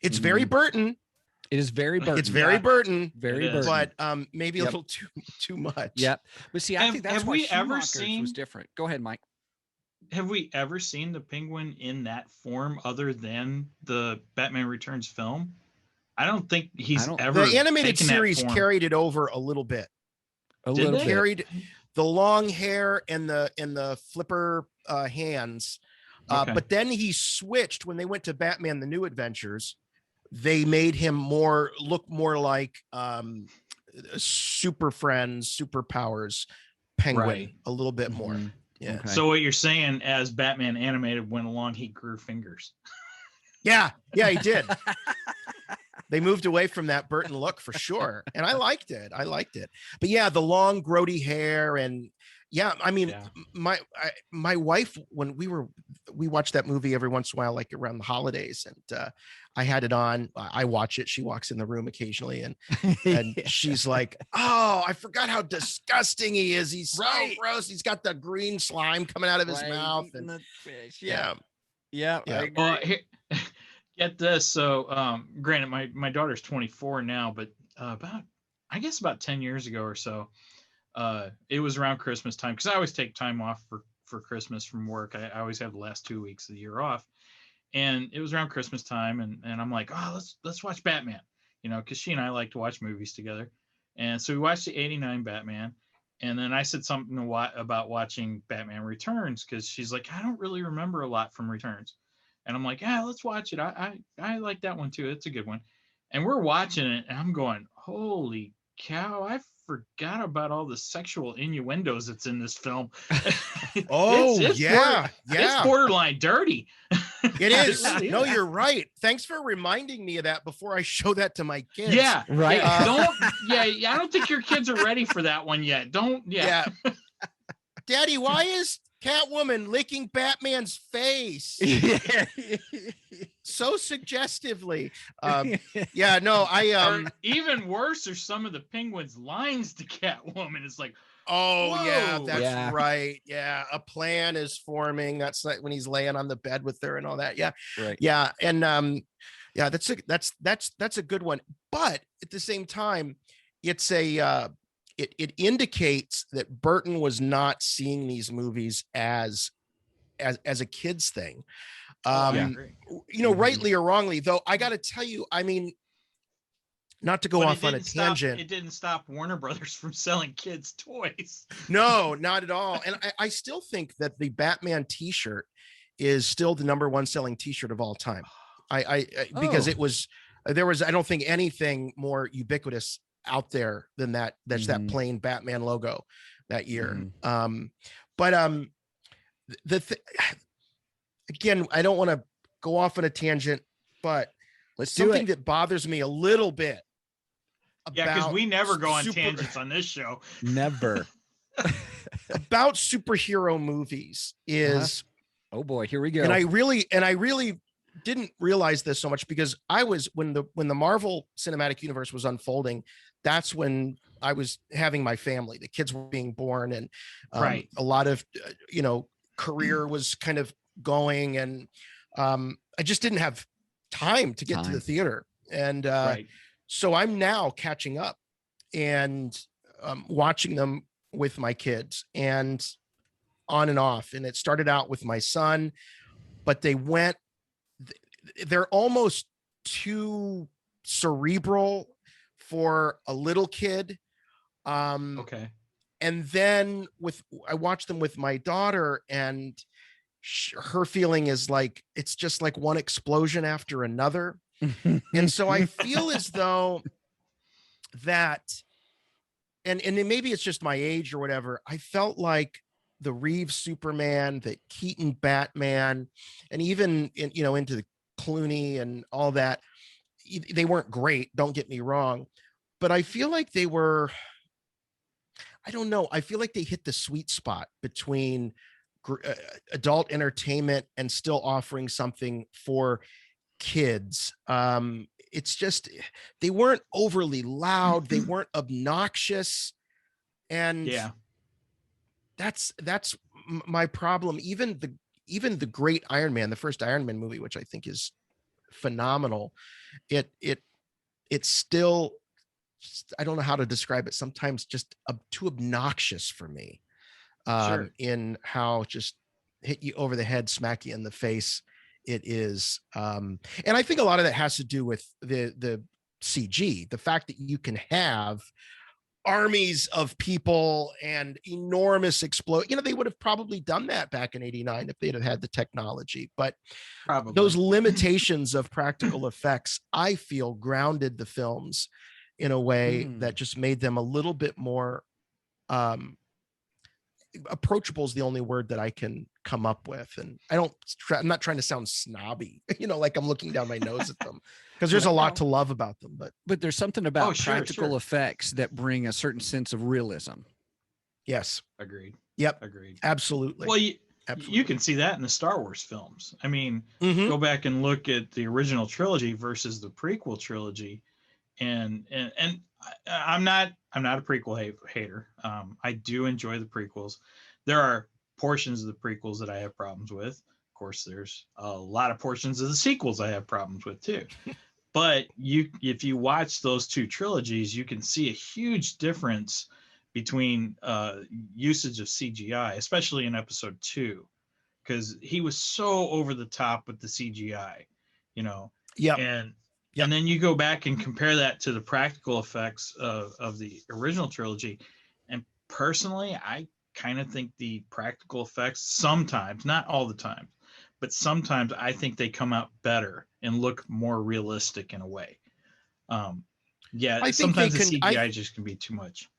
it's very Burton. It is very Burton. It's very Burton. Very Burton. But maybe a little too much. Yep. But see, I think that's why Schumacher's was different. Go ahead, Mike. Have we ever seen the Penguin in that form other than the Batman Returns film? I don't think he's ever. The animated series carried it over a little bit. Carried the long hair and the flipper hands. But then he switched when they went to Batman: The New Adventures. They made him look more like Super Friends, Superpowers Penguin, a little bit more. Yeah. Okay. So what you're saying, as Batman animated went along, he grew fingers. Yeah, he did. They moved away from that Burton look for sure. And I liked it. But yeah, the long grody hair and I mean, my wife, when we watched that movie every once in a while, like around the holidays, and I had it on, I watch it. She walks in the room occasionally and she's like, oh, I forgot how disgusting he is. He's so gross. He's got the green slime coming out of his mouth. And the fish. Yeah. Well, get this. So, granted, my daughter's 24 now, but about 10 years ago or so, it was around Christmas time, because I always take time off for Christmas from work. I always have the last 2 weeks of the year off, and it was around Christmas time, and I'm like, oh, let's watch Batman, because she and I like to watch movies together, and so we watched the 89 Batman, and then I said something about watching Batman Returns, because she's like, I don't really remember a lot from Returns. And I'm like, yeah, let's watch it. I like that one too. It's a good one. And we're watching it, and I'm going, holy cow, I forgot about all the sexual innuendos that's in this film. It's borderline dirty. It is. No, you're right. Thanks for reminding me of that before I show that to my kids. Yeah, right. I don't think your kids are ready for that one yet. Daddy, why is Catwoman licking Batman's face so suggestively? Even worse are some of the Penguin's lines to Catwoman. It's like, that's right. Yeah, a plan is forming. That's like when he's laying on the bed with her and all that. Yeah, right. Yeah, and that's a good one. But at the same time, it's it indicates that Burton was not seeing these movies as a kid's thing. Rightly or wrongly, though, I got to tell you, I mean, not to go off on a tangent. It didn't stop Warner Brothers from selling kids' toys. No, not at all. And I still think that the Batman t-shirt is still the #1 selling t-shirt of all time. Because there was, I don't think anything more ubiquitous out there than that. That's that plain Batman logo that year. Again, I don't want to go off on a tangent, but Let's do something it. that bothers me a little bit Yeah, because about we never go on super- tangents on this show. Never. about superhero movies is, Oh boy, here we go. and I really didn't realize this so much because I was when the Marvel Cinematic Universe was unfolding, that's when I was having my family. The kids were being born, and Right. a lot of career was kind of going, and I just didn't have time to get to the theater, and Right. so I'm now catching up and watching them with my kids and on and off. And it started out with my son, but they're almost too cerebral for a little kid. Okay. And then I watched them with my daughter, and her feeling is like, it's just like one explosion after another. And so I feel as though that, and maybe it's just my age or whatever, I felt like the Reeves Superman, the Keaton Batman, and even into the Clooney and all that, they weren't great, don't get me wrong, but I feel like they were, I don't know, I feel like they hit the sweet spot between adult entertainment and still offering something for kids. It's just, they weren't overly loud, they weren't obnoxious, and Yeah. that's my problem. Even the great Iron Man, the first Iron Man movie, which I think is phenomenal, it's still, I don't know how to describe it, sometimes just too obnoxious for me. Sure. In how just hit you over the head, smack you in the face it is. And I think a lot of that has to do with the CG, the fact that you can have armies of people and enormous they would have probably done that back in 89 if they'd have had the technology, but Probably. those limitations of practical effects, I feel, grounded the films in a way that just made them a little bit more approachable is the only word that I can come up with. And I'm not trying to sound snobby, like I'm looking down my nose at them, because there's a lot to love about them, but there's something about sure, practical sure. effects that bring a certain sense of realism. yes. Agreed. Yep. Agreed. Absolutely. Well, Absolutely. you can see that in the Star Wars films. I mean, Mhm. go back and look at the original trilogy versus the prequel trilogy, and I'm not a prequel hater. I do enjoy the prequels. There are portions of the prequels that I have problems with. Of course, there's a lot of portions of the sequels I have problems with too. But if you watch those two trilogies, you can see a huge difference between usage of CGI, especially in episode 2, because he was so over the top with the CGI, Yep. And then you go back and compare that to the practical effects of the original trilogy. And personally, I kind of think the practical effects sometimes, not all the time, but sometimes I think they come out better and look more realistic in a way. I think sometimes the CGI just can be too much.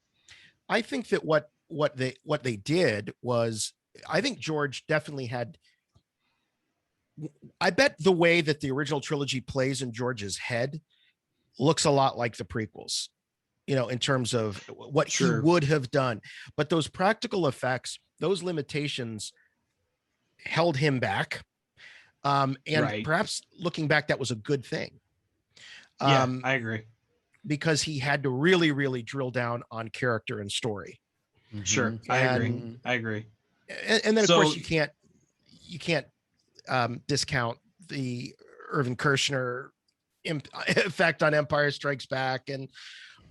I think that what they did was, I think George definitely had, I bet the way that the original trilogy plays in George's head looks a lot like the prequels, in terms of what he would have done. But those practical effects, those limitations held him back. And Right. perhaps looking back, that was a good thing. I agree. Because he had to really, really drill down on character and story. Sure. I agree. And then of course you can't discount the Irvin Kershner effect on Empire Strikes Back. And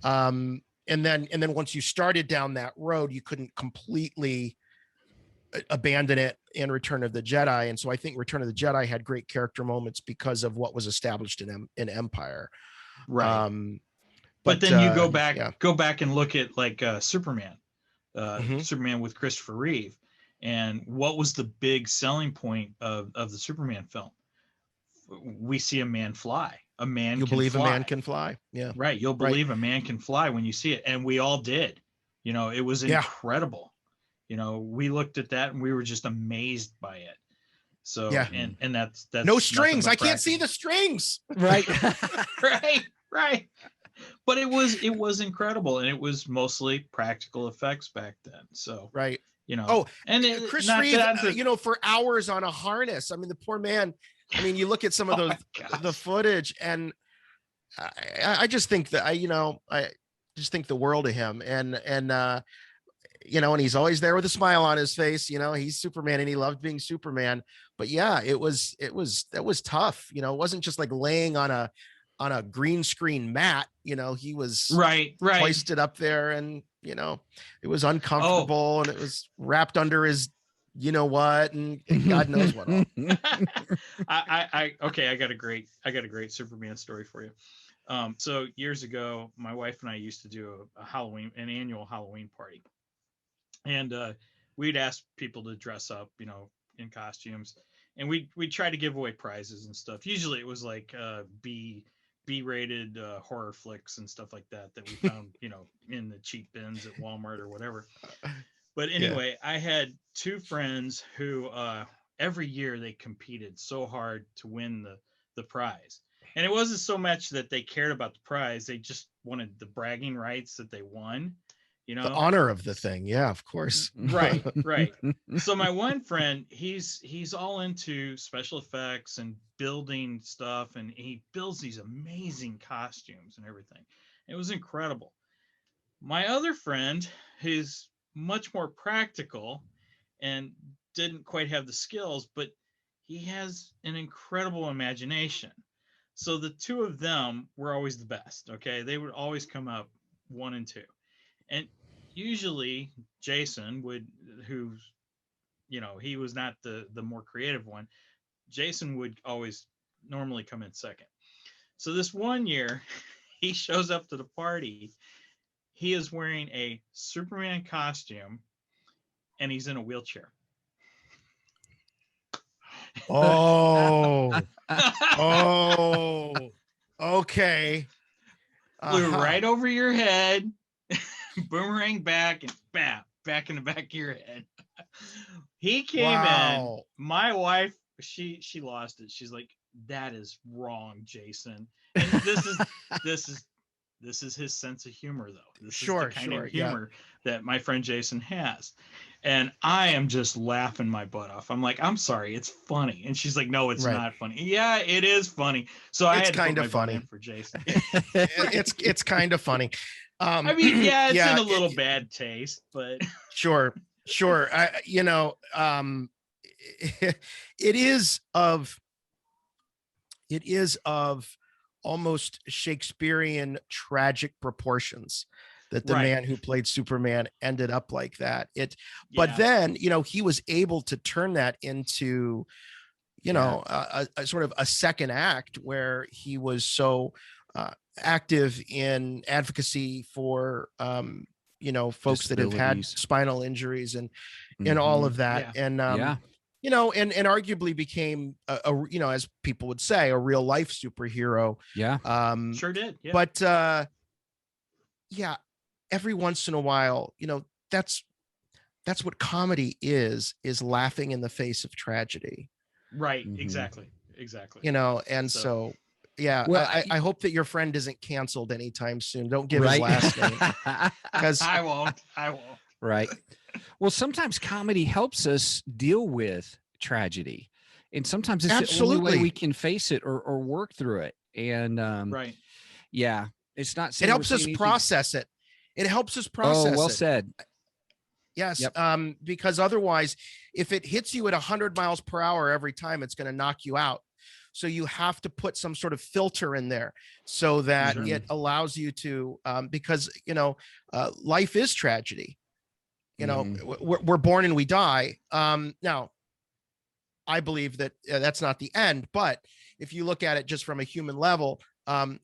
then once you started down that road, you couldn't completely abandon it in Return of the Jedi. And so I think Return of the Jedi had great character moments because of what was established in Empire. Right. But then you go back and look at like Superman, Superman with Christopher Reeve. And what was the big selling point of the Superman film? We see a man fly. A man can fly. Yeah. Right. You'll believe a man can fly when you see it. And we all did. It was incredible. We looked at that and we were just amazed by it. So Yeah. and that's No nothing strings. but I can't see practice. the strings. Right. Right. But it was incredible, and it was mostly practical effects back then. So Right. and Chris not Reeve, that for hours on a harness. I mean, the poor man. I mean, you look at some of oh those, my gosh. the footage, and I just think that I just think the world of him, and and he's always there with a smile on his face. He's Superman, and he loved being Superman. But yeah, that was tough. It wasn't just like laying on a green screen mat. He was right. hoisted up there, and it was uncomfortable, and it was wrapped under his what, and God knows what all. I got a great Superman story for you. So years ago, my wife and I used to do an annual Halloween party, and we'd ask people to dress up, in costumes, and we'd try to give away prizes and stuff. Usually, it was like B-rated horror flicks and stuff like that we found, in the cheap bins at Walmart or whatever. But anyway, I had two friends who every year they competed so hard to win the prize. And it wasn't so much that they cared about the prize, they just wanted the bragging rights that they won, The honor of the thing. Yeah, of course. Right. So my one friend, he's all into special effects and building stuff, and he builds these amazing costumes and everything. It was incredible. My other friend, who's much more practical and didn't quite have the skills, but he has an incredible imagination. So the two of them were always the best. Okay. They would always come up 1 and 2. And usually Jason who's, he was not the more creative one. Jason would always normally come in second. So this one year he shows up to the party. He is wearing a Superman costume, and he's in a wheelchair. Oh, okay. Flew right over your head, boomerang back, and bam, back in the back of your head. He came in. My wife, she lost it. She's like, "That is wrong, Jason." And this is his sense of humor, though. This is the kind of humor that my friend Jason has. And I am just laughing my butt off. I'm like, "I'm sorry, it's funny." And she's like, "No, it's not funny." Yeah, it is funny. So I had to put my butt in for Jason. It's kind of funny. I mean, yeah, it's in a little bad taste, but sure. It is of almost Shakespearean tragic proportions that the man who played Superman ended up like that. But then, he was able to turn that into, a sort of a second act where he was so active in advocacy for, folks that have had spinal injuries and all of that. And, and arguably became as people would say, a real life superhero. Yeah. Sure did. Yeah. But every once in a while, that's what comedy is laughing in the face of tragedy. Right. Exactly. And so well, I hope that your friend isn't canceled anytime soon. Don't give his last name. Because I won't. Right. Well, sometimes comedy helps us deal with tragedy, and sometimes it's the only way we can face it or work through it. And it's not saying it helps us process it. It helps us process. Oh, well said. Yes. Yep. Because otherwise, if it hits you at 100 miles per hour every time, it's going to knock you out. So you have to put some sort of filter in there so that it allows you to, because, life is tragedy. We're born and we die. Now, I believe that that's not the end, but if you look at it just from a human level,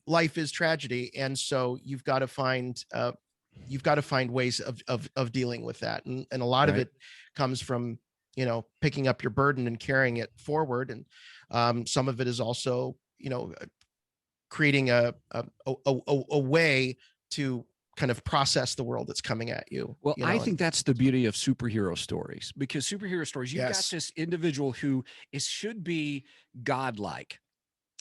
life is tragedy. And so you've got to find ways of dealing with that. And a lot of it comes from, picking up your burden and carrying it forward. And some of it is also, creating a way to kind of process the world that's coming at you. Well, you know, I think that's the beauty of superhero stories, because superhero stories, you've got this individual who should be godlike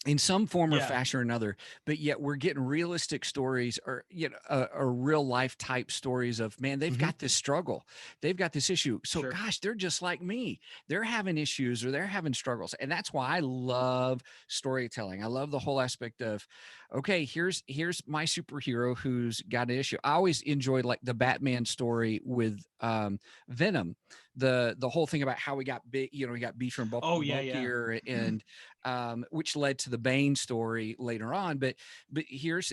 in some form or fashion or another, but yet we're getting realistic stories, or a real life type stories of, man, they've got this struggle, they've got this issue. So gosh, they're just like me. They're having issues or they're having struggles. And that's why I love storytelling. I love the whole aspect of, okay, here's my superhero who's got an issue. I always enjoyed like the Batman story with Venom, the whole thing about how we got big, he got beat from bulkier, and which led to the Bane story later on. But here's,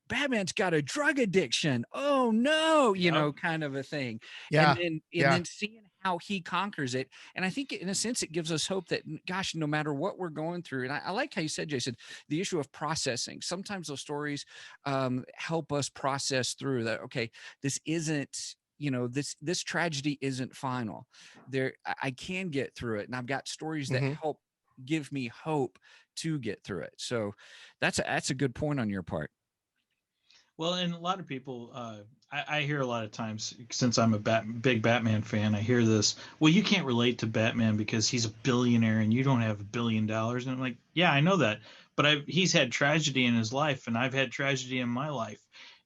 Batman's got a drug addiction. Oh no, kind of a thing. Yeah. And then seeing how he conquers it. And I think in a sense, it gives us hope that, gosh, no matter what we're going through, and I like how you said, Jason, the issue of processing. Sometimes those stories help us process through that. Okay, this isn't, this tragedy isn't final. I can get through it. And I've got stories that help give me hope to get through it. So that's a good point on your part. Well, and a lot of people, I hear a lot of times, since I'm a big Batman fan, I hear this, well, you can't relate to Batman because he's a billionaire and you don't have $1 billion. And I'm like, yeah, I know that. But he's had tragedy in his life, and I've had tragedy in my life.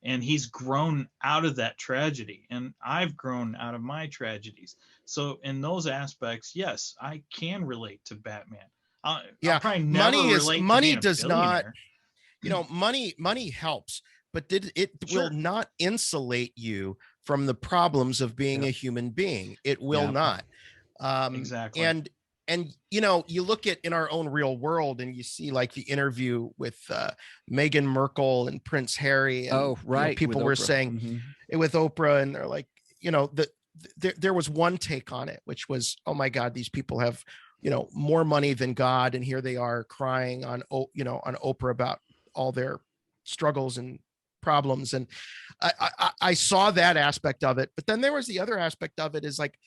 And he's grown out of that tragedy, and I've grown out of my tragedies. So in those aspects, yes, I can relate to Batman. I'll probably never money does not, money helps, but it will not insulate you from the problems of being a human being. It will not. Exactly. And you look at in our own real world, and you see like the interview with Meghan Markle and Prince Harry. And, people were saying it with Oprah, and they're like, there was one take on it, which was, oh my God, these people have, more money than God, and here they are crying on Oprah about all their struggles and problems. And I saw that aspect of it, but then there was the other aspect of it, is like,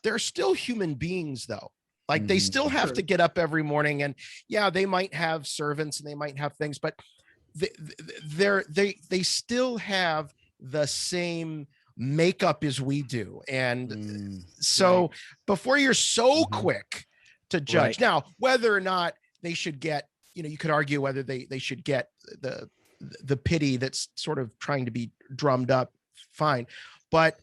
they're still human beings though. Like they still have to get up every morning, and they might have servants and they might have things, but they still have the same makeup as we do. And so before you're so quick to judge now, whether or not they should get, you could argue whether they should get the pity that's sort of trying to be drummed up, fine. But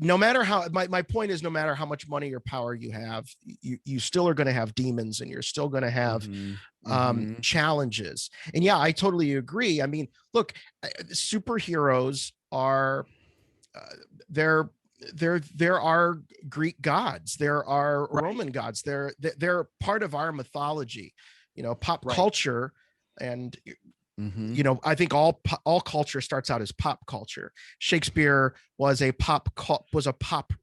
no matter how, my point is, no matter how much money or power you have, you still are going to have demons, and you're still going to have challenges. And I totally agree. I mean, look, superheroes are, there are Greek gods, there are Roman gods, they're part of our mythology, pop culture. And I think all culture starts out as pop culture. Shakespeare was a pop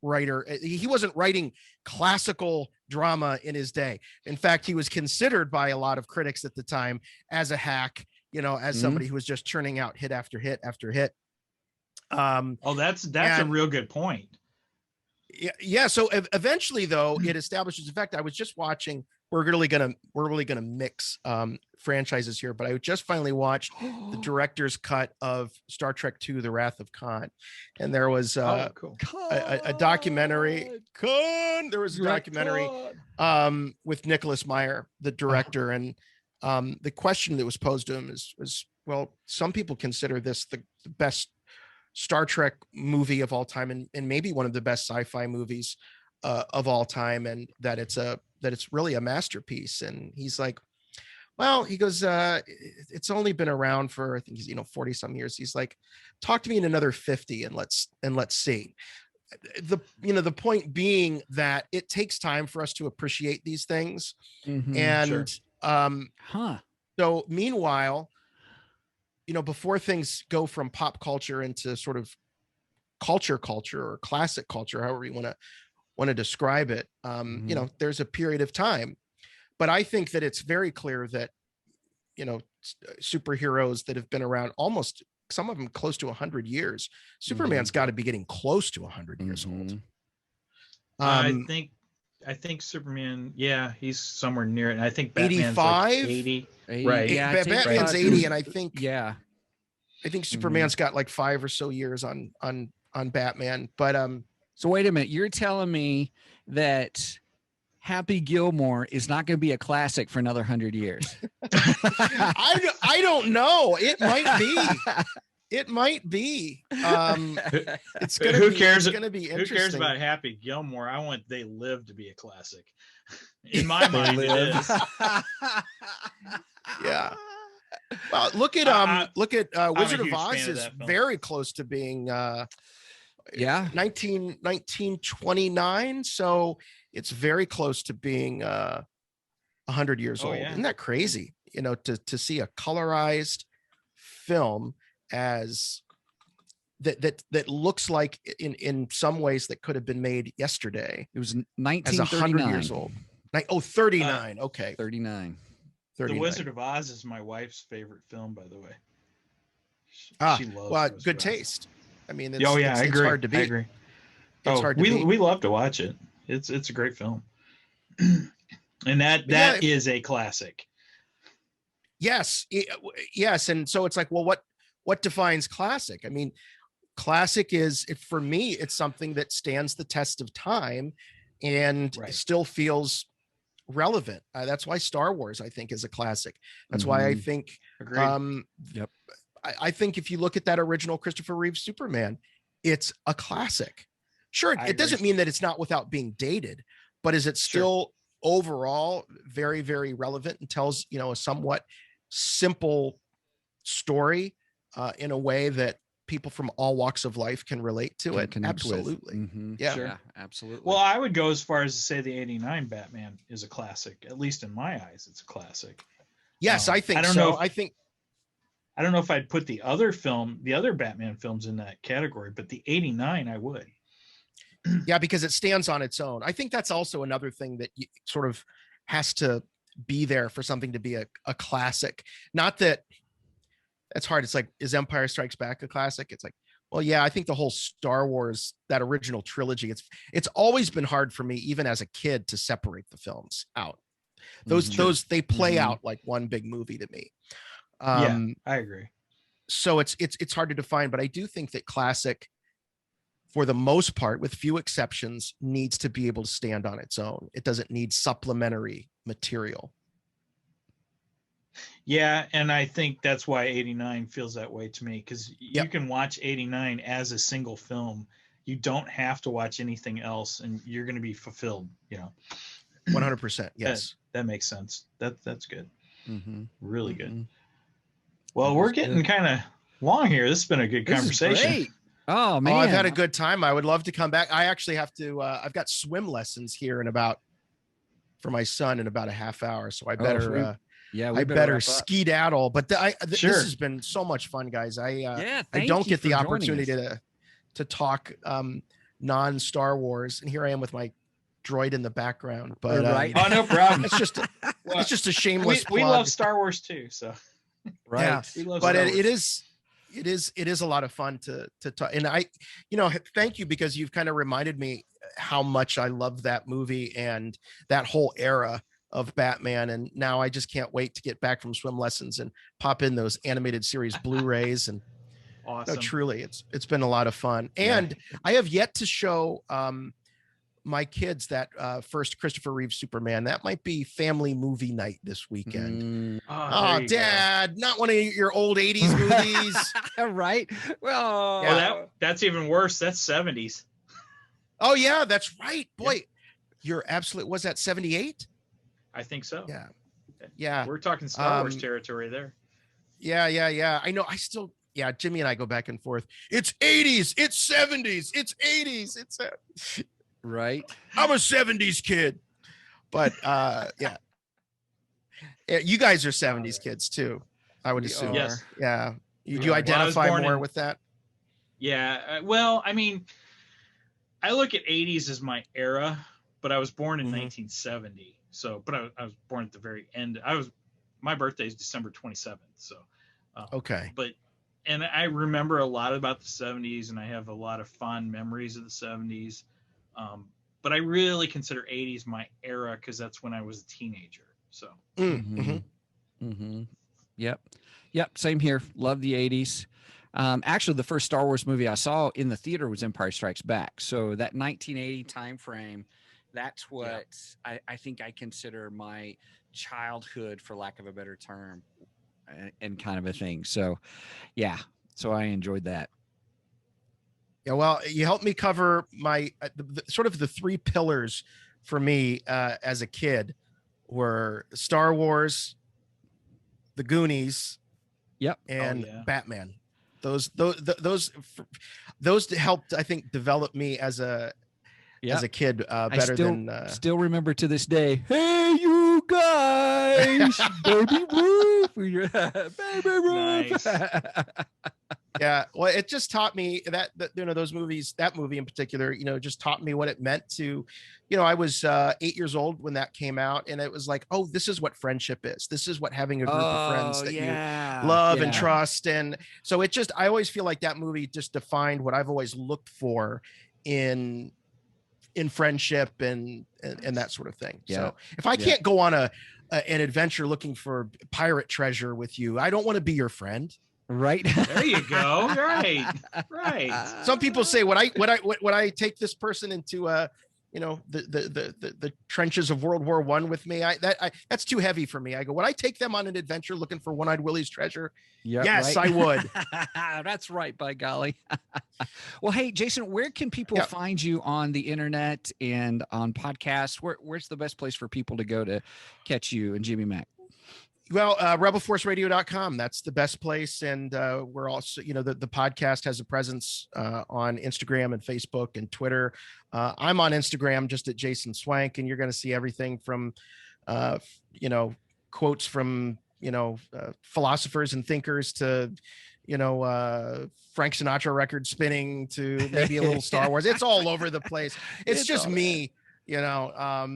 writer. He wasn't writing classical drama in his day. In fact, he was considered by a lot of critics at the time as a hack, as somebody who was just churning out hit after hit after hit. That's a real good point. Yeah. So eventually, though, it establishes. In fact, I was just watching. We're really gonna mix franchises here, but I just finally watched the director's cut of Star Trek II: The Wrath of Khan, and there was a documentary. There was a documentary with Nicholas Meyer, the director, and the question that was posed to him was, well, some people consider this the best Star Trek movie of all time, and maybe one of the best sci-fi movies of all time, and that it's really a masterpiece. And he's like, well, he goes, it's only been around for, I think he's 40 some years. He's like, talk to me in another 50 and let's see. The point being that it takes time for us to appreciate these things. And so meanwhile, before things go from pop culture into sort of culture or classic culture, however you want to describe it, there's a period of time. But I think that it's very clear that, superheroes that have been around almost, some of them close to 100 years, Superman's got to be getting close to 100 years old. I think Superman, he's somewhere near it. And I think Batman's 85, like 80. Right. Yeah, Batman's 80, and I think I think Superman's got like 5 or so years on Batman. But so wait a minute, you're telling me that Happy Gilmore is not going to be a classic for another 100 years? I don't know. It might be. It might be. It's gonna Who be. cares? It's gonna be interesting. Who cares about Happy Gilmore? I want They Live to be a classic. In my mind, it is. Yeah. Well, look at Wizard of Oz is very close to being 1929, so it's very close to being 100 years old. Yeah. Isn't that crazy? You know, to see a colorized film as that looks like in some ways that could have been made yesterday. It was as 1939. 100 years old. 39. Okay. 39. The Wizard of Oz is my wife's favorite film, by the way. She loves good taste. I mean, I agree. It's hard to beat. I agree. It's hard to beat. We love to watch it. It's a great film. And that is a classic. Yes. Yes. And so it's like, well, what defines classic? I mean, classic for me, it's something that stands the test of time and still feels relevant. That's why Star Wars, I think, is a classic. That's why I think, yep. I think if you look at that original Christopher Reeve Superman, it's a classic. Sure, it doesn't mean that it's not without being dated, but is it still overall very, very relevant and tells, a somewhat simple story in a way that people from all walks of life can relate to it? Absolutely. Yeah. Sure. Absolutely. Well, I would go as far as to say the 89 Batman is a classic. At least in my eyes, it's a classic. Yes, I think so. I don't know if I'd put the other Batman films in that category, but the 89 I would. Yeah, because it stands on its own. I think that's also another thing that sort of has to be there for something to be a classic. Not that that's hard. It's like, is Empire Strikes Back a classic? It's like, well, yeah, I think the whole Star Wars, that original trilogy, it's always been hard for me, even as a kid, to separate the films out. Those they play out like one big movie to me. Yeah, I agree. So it's hard to define, but I do think that classic, for the most part, with few exceptions, needs to be able to stand on its own. It doesn't need supplementary material. Yeah, and I think that's why 89 feels that way to me, because you can watch 89 as a single film. You don't have to watch anything else, and you're going to be fulfilled. 100%. Yes, that makes sense. That's good. Really good. Well, we're getting kind of long here. This has been a good conversation. Great. Oh man, I've had a good time. I would love to come back. I actually have to. I've got swim lessons here for my son in about a half hour, so I better. I better skedaddle. But this has been so much fun, guys. I don't get the opportunity to talk non-Star Wars, and here I am with my droid in the background. But oh, no problem. It's just a shameless. We love Star Wars too, so yeah. But it is a lot of fun to talk. And thank you, because you've kind of reminded me how much I love that movie and that whole era of Batman. And now I just can't wait to get back from swim lessons and pop in those animated series Blu-rays. And awesome. No, truly, it's been a lot of fun. And I have yet to show my kids that first Christopher Reeve Superman. That might be family movie night this weekend. Dad, not one of your old 80s movies. Right. Well, that's even worse. That's 70s. Oh yeah, that's right. Boy, you're absolutely, was that 78? I think so. Yeah. We're talking Star Wars territory there. Yeah. I know. Jimmy and I go back and forth. It's 80s, it's 70s, it's 80s, it's right. I'm a 70s kid. But you guys are 70s kids too, I would assume. Yes. Yeah. Do you identify more with that? Yeah. Well, I mean, I look at 80s as my era, but I was born in 1970. So, but I was born at the very end. My birthday is December 27th. So, okay. And I remember a lot about the 70s, and I have a lot of fond memories of the 70s. But I really consider 80s my era, because that's when I was a teenager. So, Yep. Same here. Love the 80s. Actually, the first Star Wars movie I saw in the theater was Empire Strikes Back. So that 1980 time frame, that's what I think I consider my childhood, for lack of a better term, and kind of a thing. So, yeah. So I enjoyed that. Yeah, well, you helped me cover my sort of the three pillars for me as a kid were Star Wars, the Goonies, and Batman. Those helped, I think, develop me as a kid better still remember to this day. Hey, you guys, baby Ruth, baby Ruth. Nice. Yeah, well, it just taught me that those movies, that movie in particular, just taught me what it meant to, I was 8 years old when that came out, and it was like, oh, this is what friendship is. This is what having a group of friends that you love and trust. And so I always feel like that movie just defined what I've always looked for in friendship and that sort of thing. Yeah. So if I can't go on an adventure looking for pirate treasure with you, I don't want to be your friend. Right. There you go. Right. Some people say, would I take this person into the trenches of World War I with me? That's too heavy for me. I go, would I take them on an adventure looking for One-Eyed Willie's treasure? Yeah, yes, right? I would. That's right, by golly. Well, hey, Jason, where can people find you on the internet and on podcasts? Where's the best place for people to go to catch you and Jimmy Mac? Well, rebelforceradio.com. That's the best place. And we're also, the podcast has a presence on Instagram and Facebook and Twitter. I'm on Instagram just at Jason Swank, and you're going to see everything from, quotes from, philosophers and thinkers to, Frank Sinatra record spinning to maybe a little Star Wars. It's all over the place. It's just me.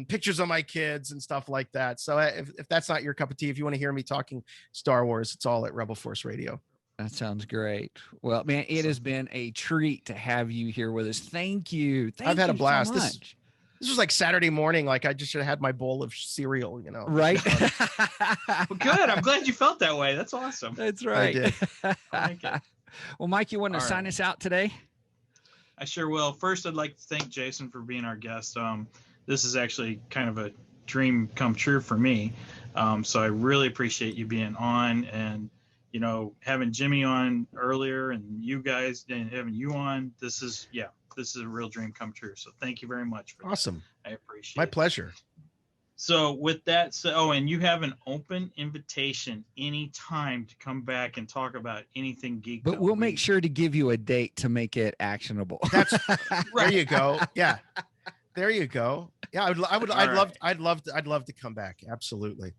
Pictures of my kids and stuff like that. So if that's not your cup of tea, if you want to hear me talking Star Wars, it's all at Rebel Force Radio. That sounds great. Well, man, it has been a treat to have you here with us. Thank you. I've had a blast. So this was like Saturday morning. Like I just should have had my bowl of cereal, Right. Well, good. I'm glad you felt that way. That's awesome. That's right. I did. I like it. Well, Mike, you want to sign us out today? I sure will. First, I'd like to thank Jason for being our guest. This is actually kind of a dream come true for me. So I really appreciate you being on, and, having Jimmy on earlier and you guys and having you on. This is a real dream come true. So thank you very much. Awesome. I appreciate it. My pleasure. So with that, and you have an open invitation anytime to come back and talk about anything geek. But we'll make sure to give you a date to make it actionable. That's right. There you go. Yeah. There you go. Yeah, I'd love to come back. Absolutely.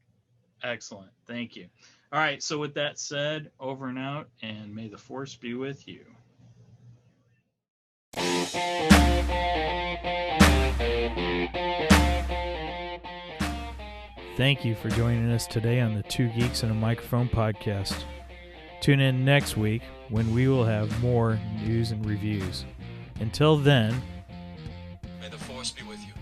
Excellent. Thank you. All right. So with that said, over and out, and may the force be with you. Thank you for joining us today on the Two Geeks and a Microphone podcast. Tune in next week when we will have more news and reviews. Until then, may the force be with you.